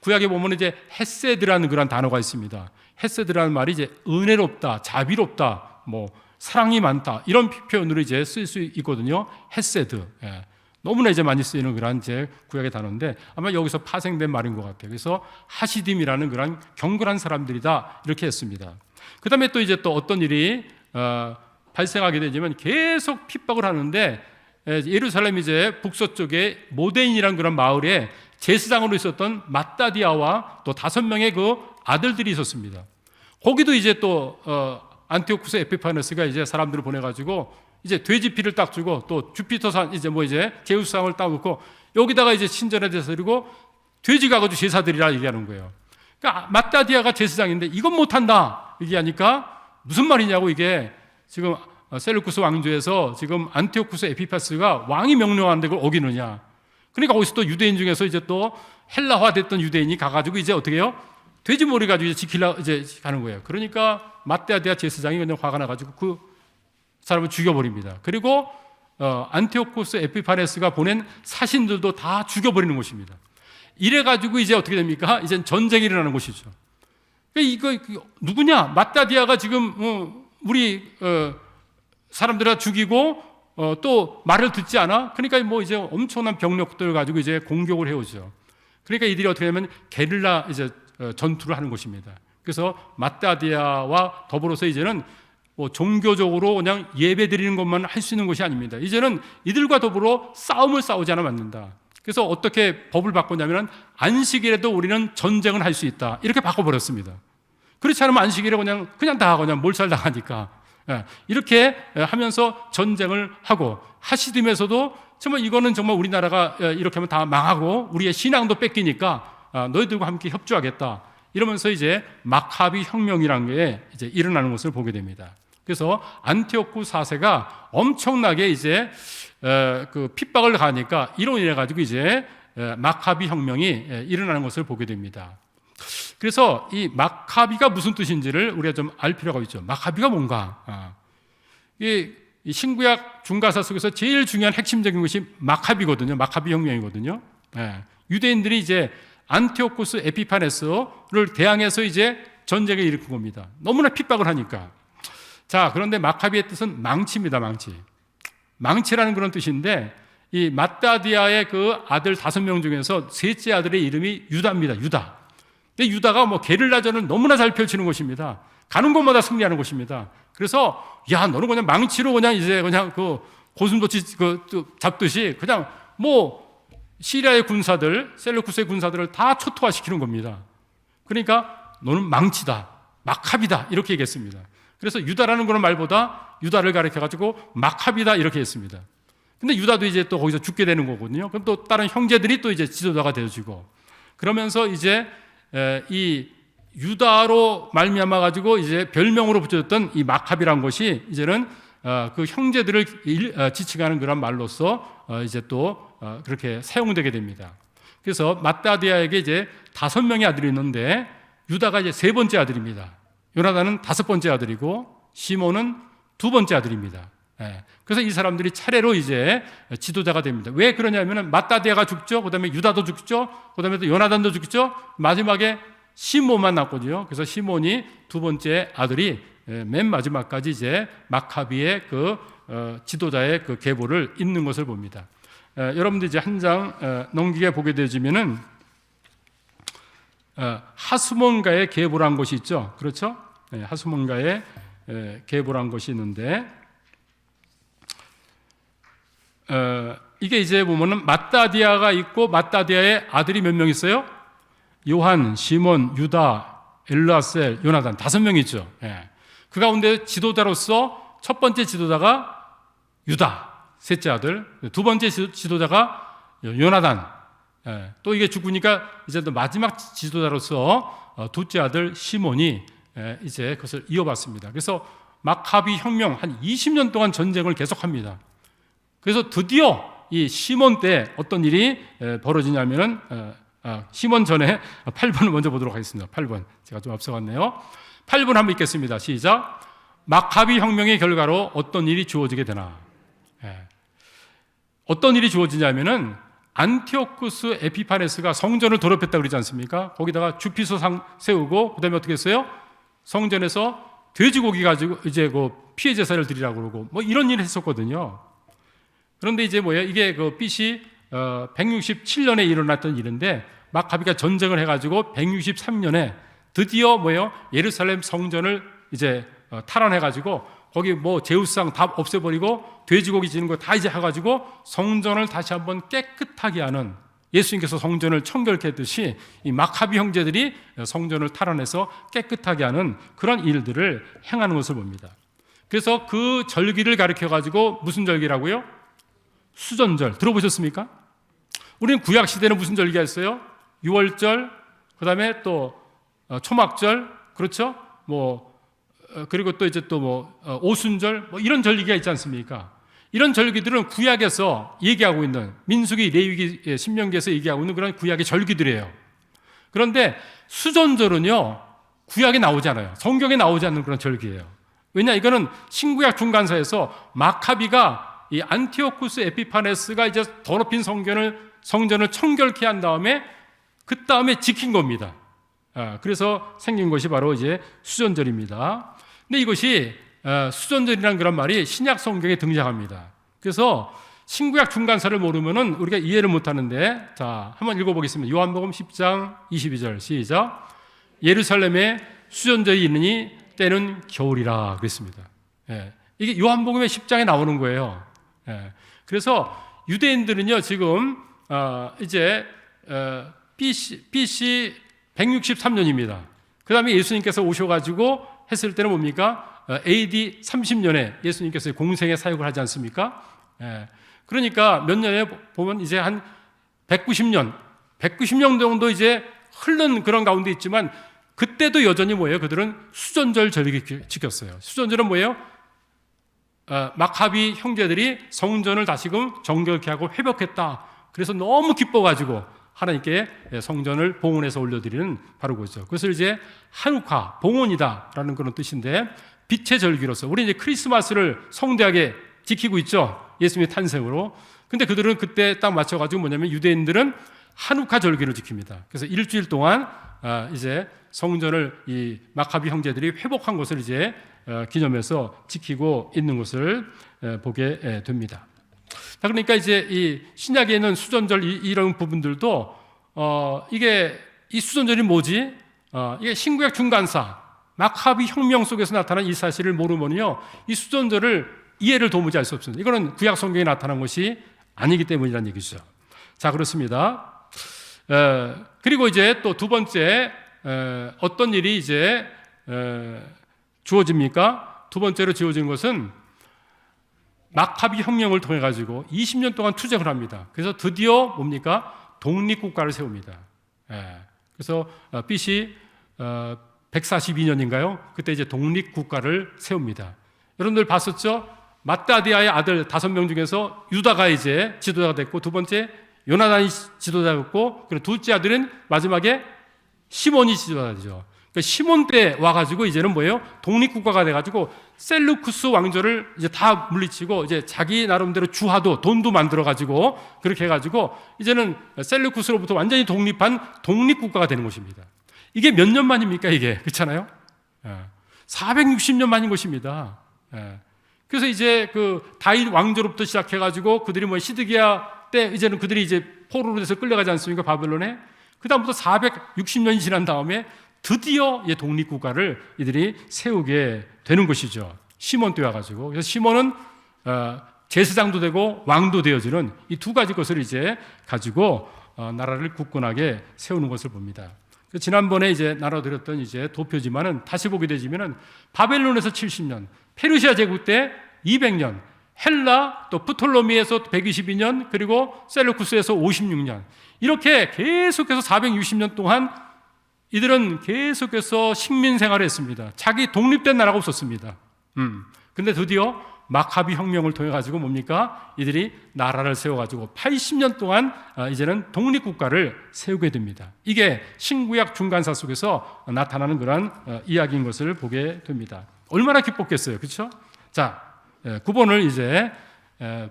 구약에 보면 이제 헤세드라는 그런 단어가 있습니다. 헤세드라는 말이 이제 은혜롭다, 자비롭다, 뭐 사랑이 많다 이런 표현으로 이제 쓸 수 있거든요. 헤세드. 너무나 이제 많이 쓰이는 그런 이제 구약의 단어인데 아마 여기서 파생된 말인 것 같아요. 그래서 하시딤이라는 그런 경건한 사람들이다 이렇게 했습니다. 그 다음에 또 이제 또 어떤 일이 발생하게 되지만 계속 핍박을 하는데 예루살렘 이제 북서쪽에 모데인이라는 그런 마을에 제사장으로 있었던 맏다디아와 또 5명의 그 아들들이 있었습니다. 거기도 이제 또 안티오쿠스 에피파네스가 이제 사람들을 보내가지고 이제 돼지 피를 딱 주고 또 주피터산 이제 뭐 이제 제우스상을 딱 놓고 여기다가 이제 신전에 대해서 그리고 돼지가 가지고 제사드리라 얘기하는 거예요. 그러니까 맏다디아가 제사장인데 이건 못한다 얘기하니까 무슨 말이냐고 이게 지금 셀루쿠스 왕조에서 지금 안티오쿠스 에피파스가 왕이 명령하는데 그걸 어기느냐. 그러니까 거기서 또 유대인 중에서 이제 또 헬라화 됐던 유대인이 가가지고 이제 어떻게 해요? 돼지 머리 가지고 이제 지키려 이제 가는 거예요. 그러니까 맏다디아 제사장이 그냥 화가 나가지고 그 사람을 죽여버립니다. 그리고 안티오쿠스 에피파네스가 보낸 사신들도 다 죽여버리는 것입니다. 이래가지고 이제 어떻게 됩니까? 이제 전쟁이 일어나는 것이죠. 그러니까 이거 누구냐? 맏다디아가 지금 우리 사람들을 죽이고 또 말을 듣지 않아? 그러니까 뭐 이제 엄청난 병력들을 가지고 이제 공격을 해오죠. 그러니까 이들이 어떻게 하면 게릴라 이제 전투를 하는 것입니다. 그래서 맏다디아와 더불어서 이제는 뭐 종교적으로 그냥 예배 드리는 것만 할 수 있는 것이 아닙니다. 이제는 이들과 더불어 싸움을 싸우지 않으면 안 된다. 그래서 어떻게 법을 바꿨냐면 안식일에도 우리는 전쟁을 할 수 있다. 이렇게 바꿔버렸습니다. 그렇지 않으면 안식일에 그냥 다 그냥 몰살당하니까. 이렇게 하면서 전쟁을 하고 하시딤에서도 정말 이거는 정말 우리나라가 이렇게 하면 다 망하고 우리의 신앙도 뺏기니까 너희들과 함께 협조하겠다. 이러면서 이제 마카비 혁명이라는 게 이제 일어나는 것을 보게 됩니다. 그래서 안티오쿠 4세가 엄청나게 이제 그 핍박을 가하니까 이로 인해 가지고 이제 마카비 혁명이 일어나는 것을 보게 됩니다. 그래서 이 마카비가 무슨 뜻인지를 우리가 좀 알 필요가 있죠. 마카비가 뭔가? 이 신구약 중가사 속에서 제일 중요한 핵심적인 것이 마카비거든요. 마카비 혁명이거든요. 유대인들이 이제 안티오쿠스 에피파네스를 대항해서 이제 전쟁을 일으킨 겁니다. 너무나 핍박을 하니까. 자, 그런데 마카비의 뜻은 망치입니다. 망치라는 그런 뜻인데 이 맏다디아의 그 아들 5명 중에서 셋째 아들의 이름이 유다입니다. 유다. 근데 유다가 뭐 게릴라전을 너무나 잘 펼치는 것입니다. 가는 곳마다 승리하는 것입니다. 그래서 야, 너는 그냥 망치로 그냥 이제 그냥 그 고슴도치 잡듯이 그냥 뭐 시리아의 군사들, 셀루쿠스의 군사들을 다 초토화시키는 겁니다. 그러니까 너는 망치다, 마카비다 이렇게 얘기했습니다. 그래서 유다라는 그런 말보다 유다를 가리켜가지고 마카비다 이렇게 했습니다. 근데 유다도 이제 또 거기서 죽게 되는 거거든요. 그럼 또 다른 형제들이 또 이제 지도자가 되어지고 그러면서 이제 이 유다로 말미암아 가지고 이제 별명으로 붙여졌던 이 마카비란 것이 이제는 그 형제들을 지칭하는 그런 말로서 이제 또 그렇게 사용되게 됩니다. 그래서 맏다디아에게 이제 5명의 아들이 있는데 유다가 이제 3번째 아들입니다. 요나단은 5번째 아들이고 시몬은 2번째 아들입니다. 그래서 이 사람들이 차례로 이제 지도자가 됩니다. 왜 그러냐면은 맏다디아가 죽죠. 그다음에 유다도 죽죠. 그다음에 또 요나단도 죽죠. 마지막에 시몬만 남거든요. 그래서 시몬이 2번째 아들이 맨 마지막까지 이제 마카비의 그 지도자의 그 계보를 잇는 것을 봅니다. 여러분들 이제 한 장 넘기게 보게 되지면은 하스몬가의 계보란 것이 있죠. 그렇죠? 하스몬가의 계보란 것이 있는데 이게 이제 보면은 맏다디아가 있고 맏다디아의 아들이 몇 명 있어요? 요한, 시몬, 유다, 엘르아셀, 요나단 5명 있죠. 그 가운데 지도자로서 첫 번째 지도자가 유다, 셋째 아들, 2번째 지도자가 요나단, 또 이게 죽으니까 이제 또 마지막 지도자로서 둘째 아들 시몬이 이제 그것을 이어받습니다. 그래서 마카비 혁명 한 20년 동안 전쟁을 계속합니다. 그래서 드디어 이 시몬 때 어떤 일이 벌어지냐면은 시몬 전에 8번을 먼저 보도록 하겠습니다. 8번 제가 좀 앞서갔네요. 8번 한번 읽겠습니다. 시작. 마카비 혁명의 결과로 어떤 일이 주어지게 되나. 어떤 일이 주어지냐면은 안티오쿠스 에피파네스가 성전을 더럽혔다고 그러지 않습니까? 거기다가 주피소상 세우고 그다음에 어떻게 했어요? 성전에서 돼지고기 가지고 이제 그 피해 제사를 드리라고 그러고 뭐 이런 일을 했었거든요. 그런데 이제 뭐예요? 이게 그 BC 167년에 일어났던 일인데 마카비가 전쟁을 해가지고 163년에 드디어 뭐예요? 예루살렘 성전을 이제 탈환해가지고 거기 뭐 제우스상 다 없애버리고 돼지고기 지는 거 다 이제 해가지고 성전을 다시 한번 깨끗하게 하는, 예수님께서 성전을 청결케 했듯이 이 마카비 형제들이 성전을 탈환해서 깨끗하게 하는 그런 일들을 행하는 것을 봅니다. 그래서 그 절기를 가리켜가지고 무슨 절기라고요? 수전절. 들어보셨습니까? 우리는 구약 시대는 무슨 절기가 있어요? 유월절, 그 다음에 또 초막절, 그렇죠? 그리고 또 이제 또 오순절, 이런 절기가 있지 않습니까? 이런 절기들은 구약에서 얘기하고 있는, 민수기, 레위기, 신명기에서 얘기하고 있는 그런 구약의 절기들이에요. 그런데 수전절은요, 구약에 나오지 않아요. 성경에 나오지 않는 그런 절기예요. 왜냐, 이거는 신구약 중간사에서 마카비가 이 안티오쿠스 에피파네스가 이제 더럽힌 성전을 청결케 한 다음에 그 다음에 지킨 겁니다. 그래서 생긴 것이 바로 이제 수전절입니다. 근데 이것이 수전절이라는 그런 말이 신약 성경에 등장합니다. 그래서 신구약 중간사를 모르면은 우리가 이해를 못 하는데, 자, 한번 읽어보겠습니다. 요한복음 10장 22절 시작. 예루살렘에 수전절이 있느니 때는 겨울이라 그랬습니다. 이게 요한복음의 10장에 나오는 거예요. 그래서 유대인들은요 지금 이제 BC 163년입니다. 그 다음에 예수님께서 오셔가지고 했을 때는 뭡니까? AD 30년에 예수님께서 공생의 사역을 하지 않습니까? 그러니까 몇 년에 보면 이제 한 190년 정도 이제 흐른 그런 가운데 있지만 그때도 여전히 뭐예요? 그들은 수전절 절기 지켰어요. 수전절은 뭐예요? 마카비 형제들이 성전을 다시금 정결케 하고 회복했다. 그래서 너무 기뻐가지고 하나님께 성전을 봉헌해서 올려드리는 바로 그거죠. 그것을 이제 한우카, 봉헌이다라는 그런 뜻인데, 빛의 절기로서 우리 이제 크리스마스를 성대하게 지키고 있죠. 예수님의 탄생으로. 근데 그들은 그때 딱 맞춰가지고 뭐냐면 유대인들은 한우카 절기를 지킵니다. 그래서 일주일 동안 이제 성전을 이 마카비 형제들이 회복한 것을 이제 기념해서 지키고 있는 것을 보게 됩니다. 자, 그러니까 이제 이 신약에 있는 수전절 이런 부분들도 이게 이 수전절이 뭐지? 이게 신구약 중간사 마카비 혁명 속에서 나타난 이 사실을 모르면요 이 수전절을 이해를 도무지 할 수 없습니다. 이거는 구약 성경에 나타난 것이 아니기 때문이라는 얘기죠. 자, 그렇습니다. 그리고 이제 또 두 번째 어떤 일이 이제 주어집니까? 두 번째로 지어진 것은 마카비 혁명을 통해 가지고 20년 동안 투쟁을 합니다. 그래서 드디어 뭡니까? 독립국가를 세웁니다. 그래서 BC 142년인가요? 그때 이제 독립국가를 세웁니다. 여러분들 봤었죠? 마따디아의 아들 5명 중에서 유다가 이제 지도자가 됐고, 두 번째 요나단이 지도자가 됐고, 그리고 둘째 아들은 마지막에 시몬이 지도자가 되죠. 그러니까 시몬 때 와가지고 이제는 뭐예요? 독립국가가 돼가지고 셀루쿠스 왕조를 이제 다 물리치고 이제 자기 나름대로 주하도 돈도 만들어가지고 그렇게 해가지고 이제는 셀루쿠스로부터 완전히 독립한 독립국가가 되는 것입니다. 이게 몇 년 만입니까? 이게 그렇잖아요. 460년 만인 것입니다. 그래서 이제 그 다윗 왕조로부터 시작해가지고 그들이 뭐 시드기야 때 이제는 그들이 이제 포로로 돼서 끌려가지 않습니까? 바벨론에. 그 다음부터 460년이 지난 다음에 드디어 독립국가를 이들이 세우게 되는 것이죠. 시몬 때 와가지고. 그래서 시몬은 제사장도 되고 왕도 되어지는 이 두 가지 것을 이제 가지고 나라를 굳건하게 세우는 것을 봅니다. 지난번에 이제 나눠드렸던 이제 도표지만은 다시 보게 되지만은 바벨론에서 70년, 페르시아 제국 때 200년, 헬라, 또 프톨로미에서 122년, 그리고 셀루쿠스에서 56년, 이렇게 계속해서 460년 동안 이들은 계속해서 식민 생활을 했습니다. 자기 독립된 나라가 없었습니다. 근데 드디어 마카비 혁명을 통해 가지고 뭡니까? 이들이 나라를 세워 가지고 80년 동안 이제는 독립국가를 세우게 됩니다. 이게 신구약 중간사 속에서 나타나는 그런 이야기인 것을 보게 됩니다. 얼마나 기뻤겠어요, 그렇죠? 자, 9번을 이제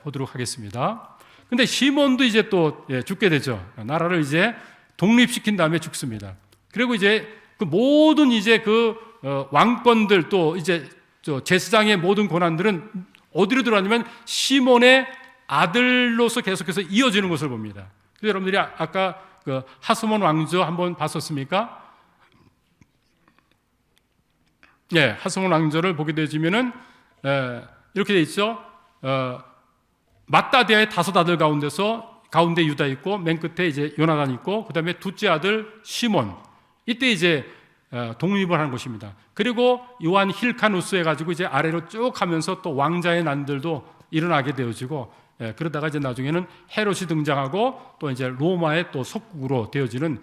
보도록 하겠습니다. 근데 시몬도 이제 또 죽게 되죠. 나라를 이제 독립시킨 다음에 죽습니다. 그리고 이제 그 모든 이제 그 왕권들, 또 이제 제사장의 모든 권한들은 어디로 들어왔냐면 시몬의 아들로서 계속해서 이어지는 것을 봅니다. 그래서 여러분들이 아까 그 하스몬 왕조 한번 봤었습니까? 예, 하스몬 왕조를 보게 되지면은 이렇게 돼 있죠. 맏다디아의 5 아들 가운데 유다 있고, 맨 끝에 이제 요나단 있고, 그 다음에 둘째 아들 시몬. 이때 이제 독립을 하는 것입니다. 그리고 요한 힐카누스 해가지고 이제 아래로 쭉 가면서 또 왕자의 난들도 일어나게 되어지고, 그러다가 이제 나중에는 헤롯이 등장하고 또 이제 로마의 또 속국으로 되어지는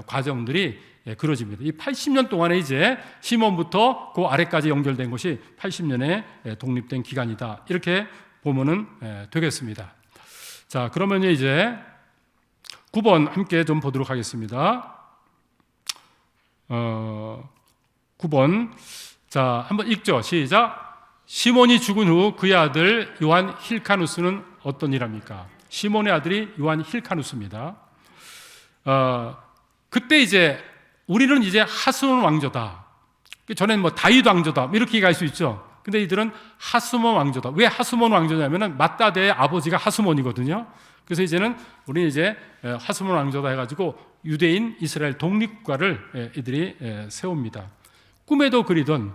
과정들이 그려집니다. 이 80년 동안에 이제 시몬부터 그 아래까지 연결된 것이 80년에 독립된 기간이다. 이렇게 보면은 되겠습니다. 자, 그러면 이제 9번 함께 좀 보도록 하겠습니다. 9번. 자, 한번 읽죠. 시작. 시몬이 죽은 후 그의 아들 요한 힐카누스는 어떤 일합니까? 시몬의 아들이 요한 힐카누스입니다. 그때 이제 우리는 이제 하스몬 왕조다. 전에는 뭐 다윗 왕조다. 이렇게 얘기할 수 있죠. 근데 이들은 하스몬 왕조다. 왜 하스몬 왕조냐면은 맏다대의 아버지가 하스몬이거든요. 그래서 이제는 우리는 이제 하스몬 왕조다 해가지고 유대인 이스라엘 독립국가를 이들이 세웁니다. 꿈에도 그리던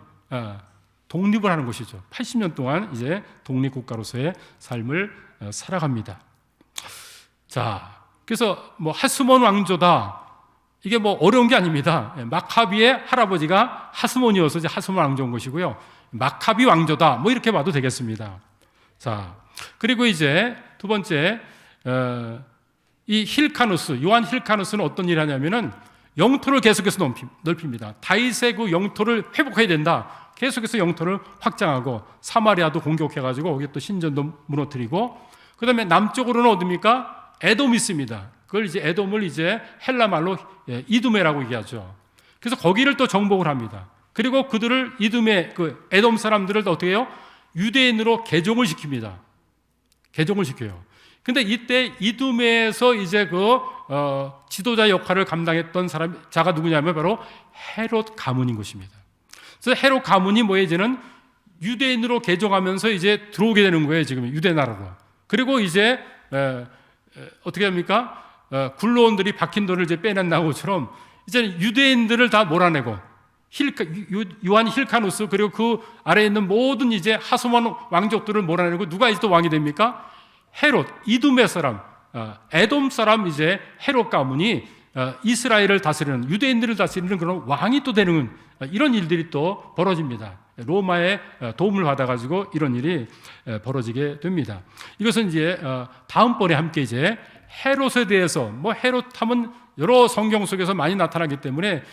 독립을 하는 것이죠. 80년 동안 이제 독립국가로서의 삶을 살아갑니다. 자, 그래서 뭐 하스몬 왕조다. 이게 뭐 어려운 게 아닙니다. 마카비의 할아버지가 하스몬이어서 이제 하스몬 왕조인 것이고요. 마카비 왕조다. 뭐 이렇게 봐도 되겠습니다. 자, 그리고 이제 두 번째, 이 힐카누스, 요한 힐카누스는 어떤 일을 하냐면은 영토를 계속해서 넓힙니다. 다윗의 그 영토를 회복해야 된다. 계속해서 영토를 확장하고 사마리아도 공격해가지고 거기 또 신전도 무너뜨리고, 그 다음에 남쪽으로는 어딥니까? 에돔이 있습니다. 그걸 이제 에돔을 이제 헬라 말로 이두메라고 얘기하죠. 그래서 거기를 또 정복을 합니다. 그리고 그들을 이두메 그 에돔 사람들을 또 어떻게 해요? 유대인으로 개종을 시킵니다. 개종을 시켜요. 근데 이때 이두메에서 이제 그 지도자 역할을 감당했던 자가 누구냐면 바로 헤롯 가문인 것입니다. 그래서 헤롯 가문이 뭐예요? 이제는 유대인으로 개종하면서 이제 들어오게 되는 거예요. 지금 유대 나라로. 그리고 이제 어떻게 합니까? 굴로원들이 박힌 돌을 이제 빼낸다는 것처럼 이제 유대인들을 다 몰아내고 요한 힐카누스 그리고 그 아래에 있는 모든 이제 하스몬 왕족들을 몰아내고 누가 이제 또 왕이 됩니까? 헤롯, 이두메 사람, 에돔 사람 이제 헤롯 가문이 이스라엘을 다스리는, 유대인들을 다스리는 그런 왕이 또 되는 이런 일들이 또 벌어집니다. 로마의 도움을 받아가지고 이런 일이 벌어지게 됩니다. 이것은 이제 다음번에 함께 이제 헤롯에 대해서, 뭐 헤롯 하면 여러 성경 속에서 많이 나타나기 때문에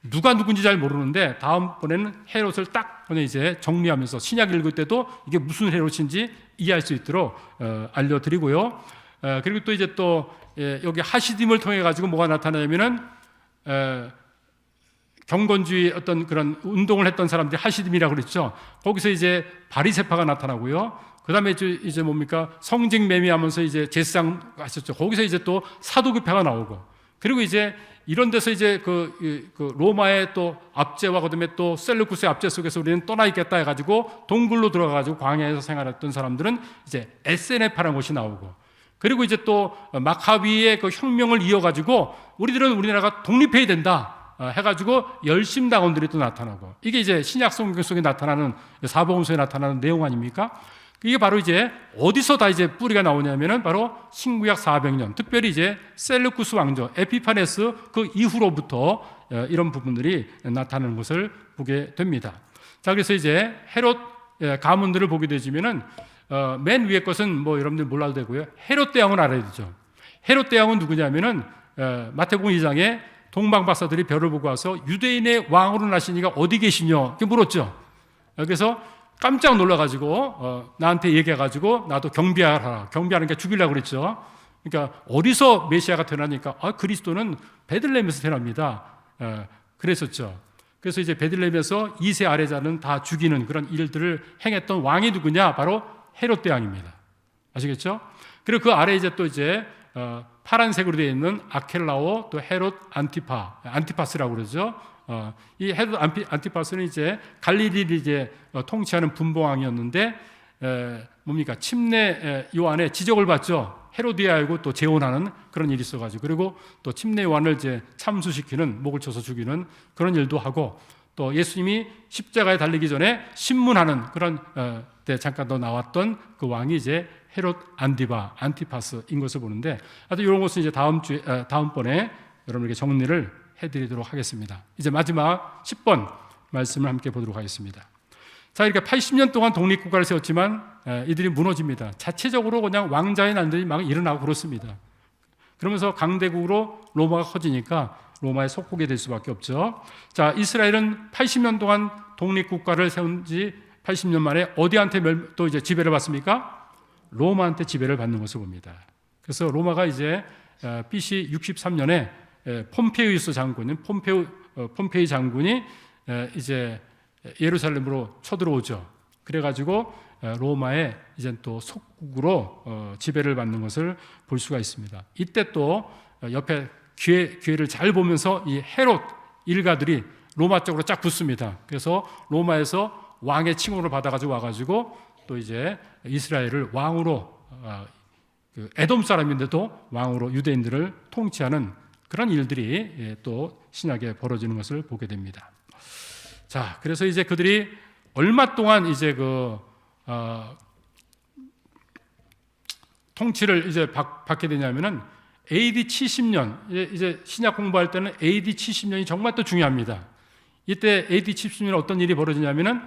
누가 누군지 잘 모르는데 다음번에는 헤롯을 딱 이제 정리하면서 신약 읽을 때도 이게 무슨 헤롯인지 이해할 수 있도록 알려드리고요. 그리고 또 이제 또 여기 하시딤을 통해 가지고 뭐가 나타나냐면은 경건주의 어떤 그런 운동을 했던 사람들이 하시딤이라고 그랬죠. 거기서 이제 바리새파가 나타나고요. 그 다음에 이제 뭡니까? 성직 매매하면서 이제 제사장 하셨죠. 거기서 이제 또 사도교파가 나오고, 그리고 이제 이런 데서 이제 그 로마의 또 압제와 그다음에 또 셀루쿠스의 압제 속에서 우리는 떠나 있겠다 해가지고 동굴로 들어가가지고 광야에서 생활했던 사람들은 이제 에세네파라는 곳이 나오고, 그리고 이제 또 마카비의 그 혁명을 이어가지고 우리들은 우리나라가 독립해야 된다 해가지고 열심당원들이 또 나타나고, 이게 이제 신약 성경 속에 나타나는 사복음서에 나타나는 내용 아닙니까? 이게 바로 이제 어디서 다 이제 뿌리가 나오냐면은 바로 신구약 400년, 특별히 이제 셀루쿠스 왕조 에피파네스 그 이후로부터 이런 부분들이 나타나는 것을 보게 됩니다. 자, 그래서 이제 헤롯 가문들을 보게 되지면은 맨 위에 것은 뭐 여러분들 몰라도 되고요. 헤롯 대왕은 알아야 되죠. 헤롯 대왕은 누구냐면은 마태복음 2장에 동방 박사들이 별을 보고 와서 유대인의 왕으로 나시니가 어디 계시냐 이렇게 물었죠. 그래서 깜짝 놀라가지고 나한테 얘기해가지고 나도 경배하라. 경배하는 게 죽이려고 그랬죠. 그러니까 어디서 메시아가 태어나니까 그리스도는 베들레헴에서 태어납니다. 그랬었죠. 그래서 이제 베들레헴에서 2세 아래자는 다 죽이는 그런 일들을 행했던 왕이 누구냐? 바로 헤롯 대왕입니다. 아시겠죠? 그리고 그 아래 이제 또 이제 파란색으로 되어 있는 아켈라오, 또 헤롯 안티파스라고 그러죠. 이 헤롯 안티파스는 이제 갈릴리를 이제 통치하는 분봉왕이었는데 뭡니까? 침례 요한의 지적을 받죠. 헤로디아하고 또 재혼하는 그런 일이 있어가지고, 그리고 또 침례 요한을 이제 참수시키는, 목을 쳐서 죽이는 그런 일도 하고, 또 예수님이 십자가에 달리기 전에 신문하는 그런 때 잠깐 더 나왔던 그 왕이 이제 헤롯 안티파스인 것을 보는데, 하여튼 이런 것은 이제 다음번에 여러분에게 정리를 해드리도록 하겠습니다. 이제 마지막 10번 말씀을 함께 보도록 하겠습니다. 자, 이렇게 80년 동안 독립국가를 세웠지만 이들이 무너집니다. 자체적으로 그냥 왕자의 난들이 막 일어나고 그렇습니다. 그러면서 강대국으로 로마가 커지니까 로마에 속국이 될 수밖에 없죠. 자, 이스라엘은 80년 동안 독립국가를 세운 지 80년 만에 어디한테 또 이제 지배를 받습니까? 로마한테 지배를 받는 것을 봅니다. 그래서 로마가 이제 BC 63년에 폼페이우스 장군인 폼페이 장군이 이제 예루살렘으로 쳐들어오죠. 그래가지고 로마의 이제 또 속국으로 지배를 받는 것을 볼 수가 있습니다. 이때 또 옆에 기회를 잘 보면서 이 헤롯 일가들이 로마 쪽으로 쫙 붙습니다. 그래서 로마에서 왕의 칭호를 받아가지고 와가지고 또 이제 이스라엘을 왕으로 에돔 사람인데도 왕으로 유대인들을 통치하는 그런 일들이 또 신약에 벌어지는 것을 보게 됩니다. 자, 그래서 이제 그들이 얼마 동안 이제 통치를 이제 받게 되냐면은 AD 70년, 이제 신약 공부할 때는 AD 70년이 정말 또 중요합니다. 이때 AD 70년에 어떤 일이 벌어지냐면은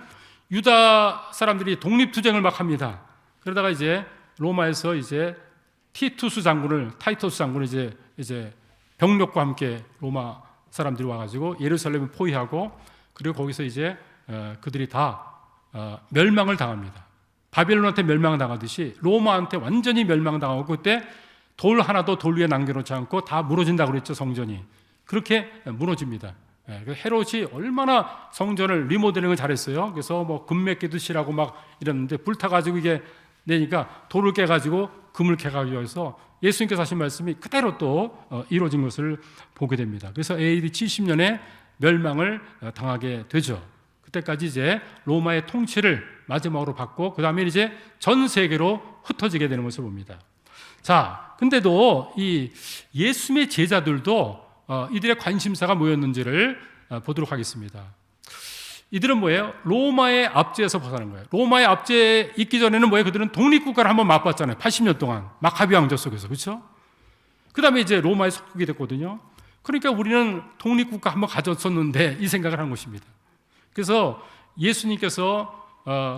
유다 사람들이 독립투쟁을 막 합니다. 그러다가 이제 로마에서 이제 타이투스 장군을 이제 병력과 함께 로마 사람들이 와가지고 예루살렘을 포위하고, 그리고 거기서 이제 그들이 다 멸망을 당합니다. 바벨론한테 멸망당하듯이 로마한테 완전히 멸망당하고, 그때 돌 하나도 돌 위에 남겨놓지 않고 다 무너진다고 그랬죠. 성전이 그렇게 무너집니다. 헤롯이 얼마나 성전을 리모델링을 잘했어요. 그래서 뭐 금맥기도 칠하고 막 이랬는데 불타가지고 이게 내니까 돌을 깨가지고 금을 캐가지고 해서 예수님께서 하신 말씀이 그대로 또 이루어진 것을 보게 됩니다. 그래서 AD 70년에 멸망을 당하게 되죠. 그때까지 이제 로마의 통치를 마지막으로 받고 그 다음에 이제 전 세계로 흩어지게 되는 것을 봅니다. 자, 근데도 이 예수님의 제자들도 이들의 관심사가 뭐였는지를 보도록 하겠습니다. 이들은 뭐예요? 로마의 압제에서 벗어난 거예요. 로마의 압제에 있기 전에는 뭐예요? 그들은 독립국가를 한번 맛봤잖아요. 80년 동안 마카비 왕조 속에서, 그렇죠? 그 다음에 이제 로마의 속국이 됐거든요. 그러니까 우리는 독립국가 한번 가졌었는데 이 생각을 한 것입니다. 그래서 예수님께서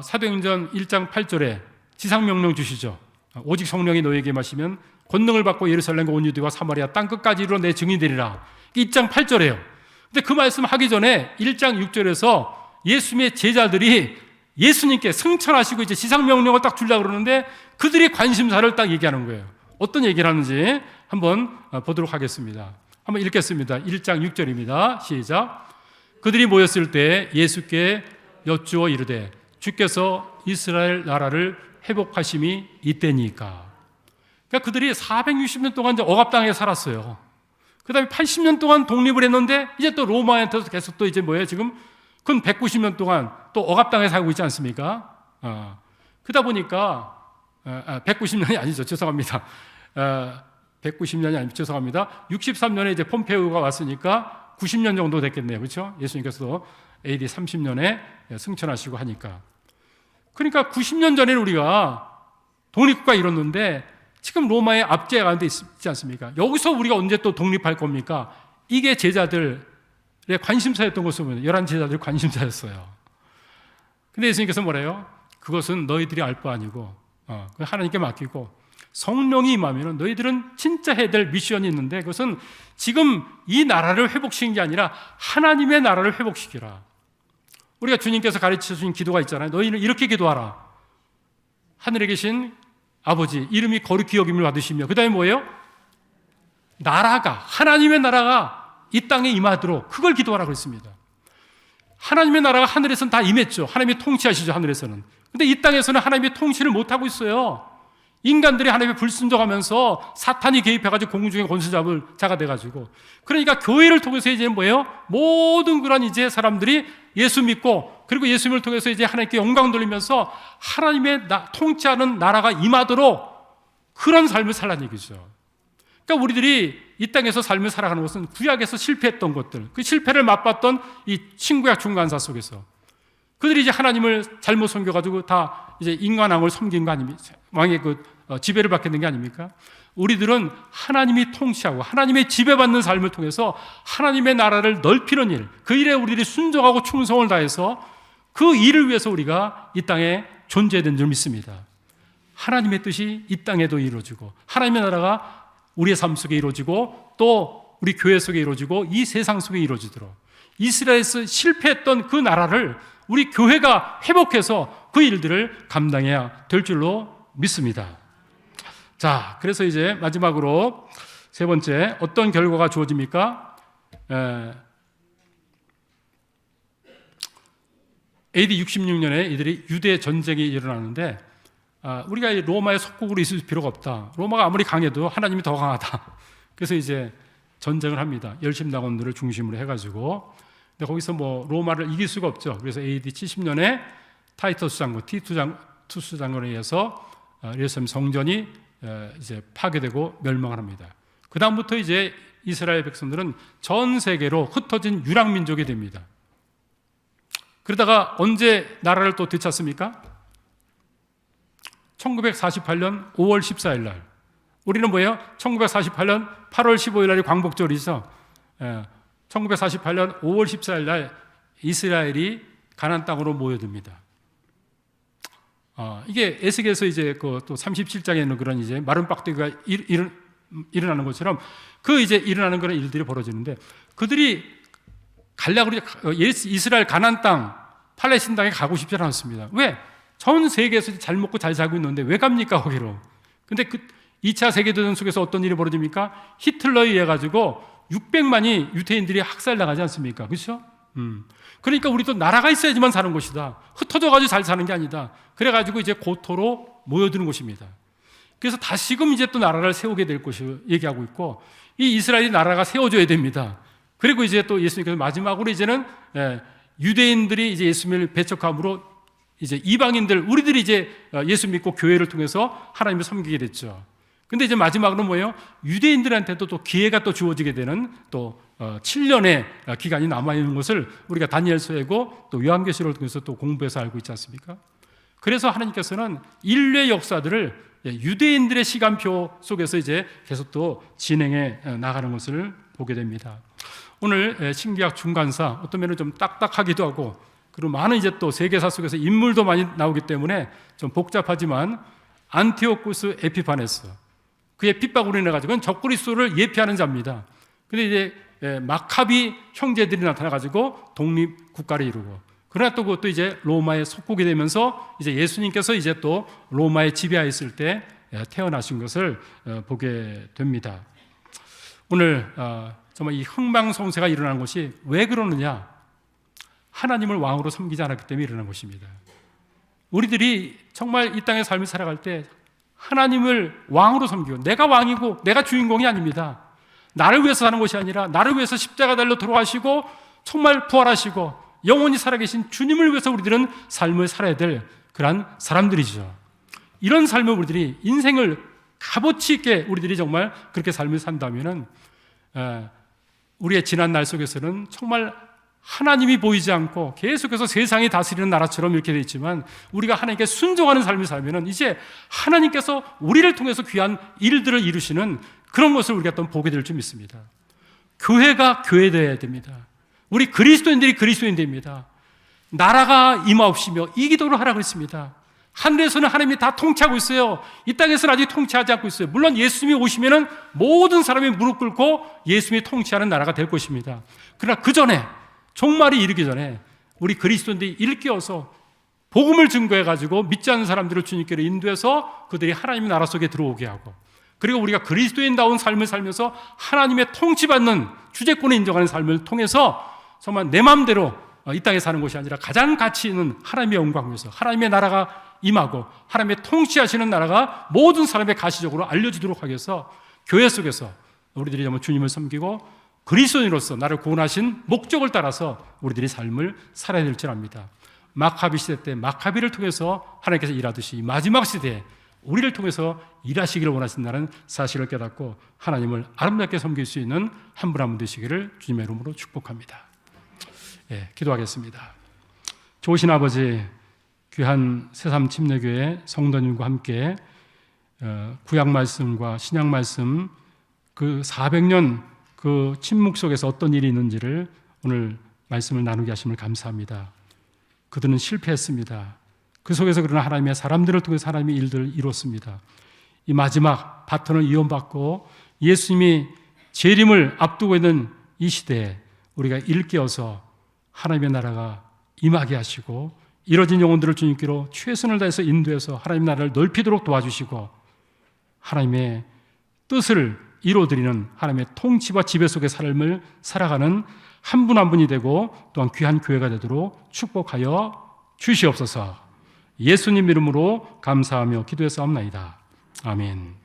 사도행전 1장 8절에 지상명령 주시죠. 오직 성령이 너에게 마시면 권능을 받고 예루살렘과 온 유대와 사마리아 땅끝까지 이르러 내 증인이 되리라. 1장 8절이에요. 근데 그 말씀 하기 전에 1장 6절에서 예수님의 제자들이 예수님께 승천하시고 이제 지상명령을 딱 주려고 그러는데 그들이 관심사를 딱 얘기하는 거예요. 어떤 얘기를 하는지 한번 보도록 하겠습니다. 한번 읽겠습니다. 1장 6절입니다. 시작. 그들이 모였을 때 예수께 여쭈어 이르되 주께서 이스라엘 나라를 회복하심이 이때니까. 그러니까 그들이 460년 동안 이제 억압 당해 살았어요. 그 다음에 80년 동안 독립을 했는데 이제 또 로마한테서 계속 또 이제 뭐예요? 지금 근 190년 동안 또 억압 당해 살고 있지 않습니까? 그러다 보니까 190년이 아니죠. 죄송합니다. 190년이 아니죠. 죄송합니다. 63년에 이제 폼페이오가 왔으니까 90년 정도 됐겠네요. 그렇죠? 예수님께서도 AD 30년에 승천하시고 하니까. 그러니까 90년 전에는 우리가 독립국가 이뤘는데 지금 로마의 압제 가운데 있지 않습니까? 여기서 우리가 언제 또 독립할 겁니까? 이게 제자들의 관심사였던 것을 보면 11 제자들의 관심사였어요. 근데 예수님께서 뭐래요? 그것은 너희들이 알 바 아니고 하나님께 맡기고 성령이 임하면 너희들은 진짜 해야 될 미션이 있는데 그것은 지금 이 나라를 회복시키는 게 아니라 하나님의 나라를 회복시키라. 우리가 주님께서 가르쳐주신 기도가 있잖아요. 너희는 이렇게 기도하라. 하늘에 계신 아버지 이름이 거룩히 여김을 받으시며 그 다음에 뭐예요? 하나님의 나라가 이 땅에 임하도록 그걸 기도하라고 했습니다. 하나님의 나라가 하늘에서는 다 임했죠. 하나님이 통치하시죠. 하늘에서는. 근데 이 땅에서는 하나님의 통치를 못하고 있어요. 인간들이 하나님의 불순종하면서 사탄이 개입해가지고 공중의 권세자가 돼가지고 그러니까 교회를 통해서 이제 뭐예요? 모든 그런 이제 사람들이 예수 믿고 그리고 예수님을 통해서 이제 하나님께 영광 돌리면서 하나님의 통치하는 나라가 임하도록 그런 삶을 살라는 얘기죠. 그러니까 우리들이 이 땅에서 삶을 살아가는 것은 구약에서 실패했던 것들, 그 실패를 맛봤던 이 신구약 중간사 속에서 그들이 이제 하나님을 잘못 섬겨가지고 다 이제 인간왕을 섬긴 거 아닙니까? 왕의 지배를 받게 된 게 아닙니까? 우리들은 하나님이 통치하고 하나님의 지배받는 삶을 통해서 하나님의 나라를 넓히는 일, 그 일에 우리들이 순종하고 충성을 다해서 그 일을 위해서 우리가 이 땅에 존재된 줄 믿습니다. 하나님의 뜻이 이 땅에도 이루어지고 하나님의 나라가 우리의 삶 속에 이루어지고 또 우리 교회 속에 이루어지고 이 세상 속에 이루어지도록 이스라엘에서 실패했던 그 나라를 우리 교회가 회복해서 그 일들을 감당해야 될 줄로 믿습니다. 자, 그래서 이제 마지막으로 세 번째 어떤 결과가 주어집니까? AD 66년에 이들이 유대 전쟁이 일어나는데 우리가 로마의 속국으로 있을 필요가 없다. 로마가 아무리 강해도 하나님이 더 강하다. 그래서 이제 전쟁을 합니다. 열심당원들을 중심으로 해가지고. 근데 거기서 뭐 로마를 이길 수가 없죠. 그래서 AD 70년에 타이터스 장군, 티투스 장군에 의해서 예루살렘 성전이 이제 파괴되고 멸망을 합니다. 그 다음부터 이제 이스라엘 백성들은 전 세계로 흩어진 유랑민족이 됩니다. 그러다가 언제 나라를 또 되찾습니까? 1948년 5월 14일 날. 우리는 뭐예요? 1948년 8월 15일 날이 광복절이죠. 1948년 5월 14일 날 이스라엘이 가나안 땅으로 모여듭니다. 이게 에스겔에서 이제 또 37장에 있는 그런 이제 마른 빡대기가 일어나는 것처럼 그 이제 일어나는 그런 일들이 벌어지는데 그들이 이스라엘 가나안 땅, 팔레스틴 땅에 가고 싶지 않았습니다. 왜? 전 세계에서 잘 먹고 잘 살고 있는데 왜 갑니까 거기로? 근데 그 2차 세계대전 속에서 어떤 일이 벌어집니까? 히틀러에 의해 가지고 600만이 유태인들이 학살당하지 않습니까? 그렇죠? 그러니까 우리도 나라가 있어야지만 사는 곳이다. 흩어져 가지고 잘 사는 게 아니다. 그래 가지고 이제 고토로 모여드는 곳입니다. 그래서 다시금 이제 또 나라를 세우게 될 것을 얘기하고 있고 이 이스라엘이 나라가 세워져야 됩니다. 그리고 이제 또 예수님께서 마지막으로 이제는 유대인들이 이제 예수님을 배척함으로 이제 이방인들, 우리들이 이제 예수 믿고 교회를 통해서 하나님을 섬기게 됐죠. 근데 이제 마지막으로 뭐예요? 유대인들한테도 또 기회가 또 주어지게 되는 또 7년의 기간이 남아있는 것을 우리가 다니엘서이고 또 요한계시록을 통해서 또 공부해서 알고 있지 않습니까? 그래서 하나님께서는 인류의 역사들을 유대인들의 시간표 속에서 이제 계속 또 진행해 나가는 것을 보게 됩니다. 오늘 신구약 중간사, 어떤 면은 좀 딱딱하기도 하고 그리고 많은 이제 또 세계사 속에서 인물도 많이 나오기 때문에 좀 복잡하지만 안티오쿠스 에피파네스, 그의 핍박으로 인해 가지고는 적그리스도를 예피하는 자입니다. 근데 이제 마카비 형제들이 나타나 가지고 독립 국가를 이루고, 그러나 또 그것도 이제 로마의 속국이 되면서 이제 예수님께서 이제 또 로마의 지배하에 있을 때 태어나신 것을 보게 됩니다. 오늘 정말 이 흥망성쇠가 일어나는 것이 왜 그러느냐? 하나님을 왕으로 섬기지 않았기 때문에 일어난 것입니다. 우리들이 정말 이 땅의 삶을 살아갈 때 하나님을 왕으로 섬기고, 내가 왕이고 내가 주인공이 아닙니다. 나를 위해서 사는 것이 아니라 나를 위해서 십자가 달려 돌아가시고 정말 부활하시고 영원히 살아계신 주님을 위해서 우리들은 삶을 살아야 될 그러한 사람들이죠. 이런 삶을 우리들이, 인생을 값어치 있게 우리들이 정말 그렇게 삶을 산다면은 우리의 지난 날 속에서는 정말 하나님이 보이지 않고 계속해서 세상이 다스리는 나라처럼 이렇게 되어 있지만, 우리가 하나님께 순종하는 삶을 살면은 이제 하나님께서 우리를 통해서 귀한 일들을 이루시는 그런 것을 우리가 또 보게 될 줄 믿습니다. 교회가 교회되어야 됩니다. 우리 그리스도인들이 그리스도인 됩니다. 나라가 임하옵시며 이 기도를 하라고 했습니다. 하늘에서는 하나님이 다 통치하고 있어요. 이 땅에서는 아직 통치하지 않고 있어요. 물론 예수님이 오시면은 모든 사람이 무릎 꿇고 예수님이 통치하는 나라가 될 것입니다. 그러나 그 전에, 종말이 이르기 전에 우리 그리스도인들이 일깨어서 복음을 증거해가지고 믿지 않는 사람들을 주님께로 인도해서 그들이 하나님의 나라 속에 들어오게 하고, 그리고 우리가 그리스도인다운 삶을 살면서 하나님의 통치받는 주재권을 인정하는 삶을 통해서 정말 내 마음대로 이 땅에 사는 것이 아니라 가장 가치 있는 하나님의 영광 위에서 하나님의 나라가 임하고 하나님의 통치하시는 나라가 모든 사람의 가시적으로 알려지도록 하기 위해서 교회 속에서 우리들이 정말 주님을 섬기고 그리스도인으로서 나를 구원하신 목적을 따라서 우리들이 삶을 살아야 될 줄 압니다. 마카비 시대 때 마카비를 통해서 하나님께서 일하듯이 마지막 시대에 우리를 통해서 일하시기를 원하신다는 사실을 깨닫고 하나님을 아름답게 섬길 수 있는 한 분 한 분 되시기를 주님의 이름으로 축복합니다. 기도하겠습니다. 좋으신 아버지, 귀한 새삼 침례교회 성도님과 함께 구약 말씀과 신약 말씀 그 400년 그 침묵 속에서 어떤 일이 있는지를 오늘 말씀을 나누게 하심을 감사합니다. 그들은 실패했습니다. 그 속에서 그러나 하나님의 사람들을 통해서 하나님의 일들을 이뤘습니다. 이 마지막 바톤을 이어받고 예수님이 재림을 앞두고 있는 이 시대에 우리가 일깨어서 하나님의 나라가 임하게 하시고 이뤄진 영혼들을 주님께로 최선을 다해서 인도해서 하나님의 나라를 넓히도록 도와주시고 하나님의 뜻을 이루어드리는 하나님의 통치와 지배 속의 삶을 살아가는 한 분 한 분이 되고 또한 귀한 교회가 되도록 축복하여 주시옵소서. 예수님 이름으로 감사하며 기도했사옵나이다. 아멘.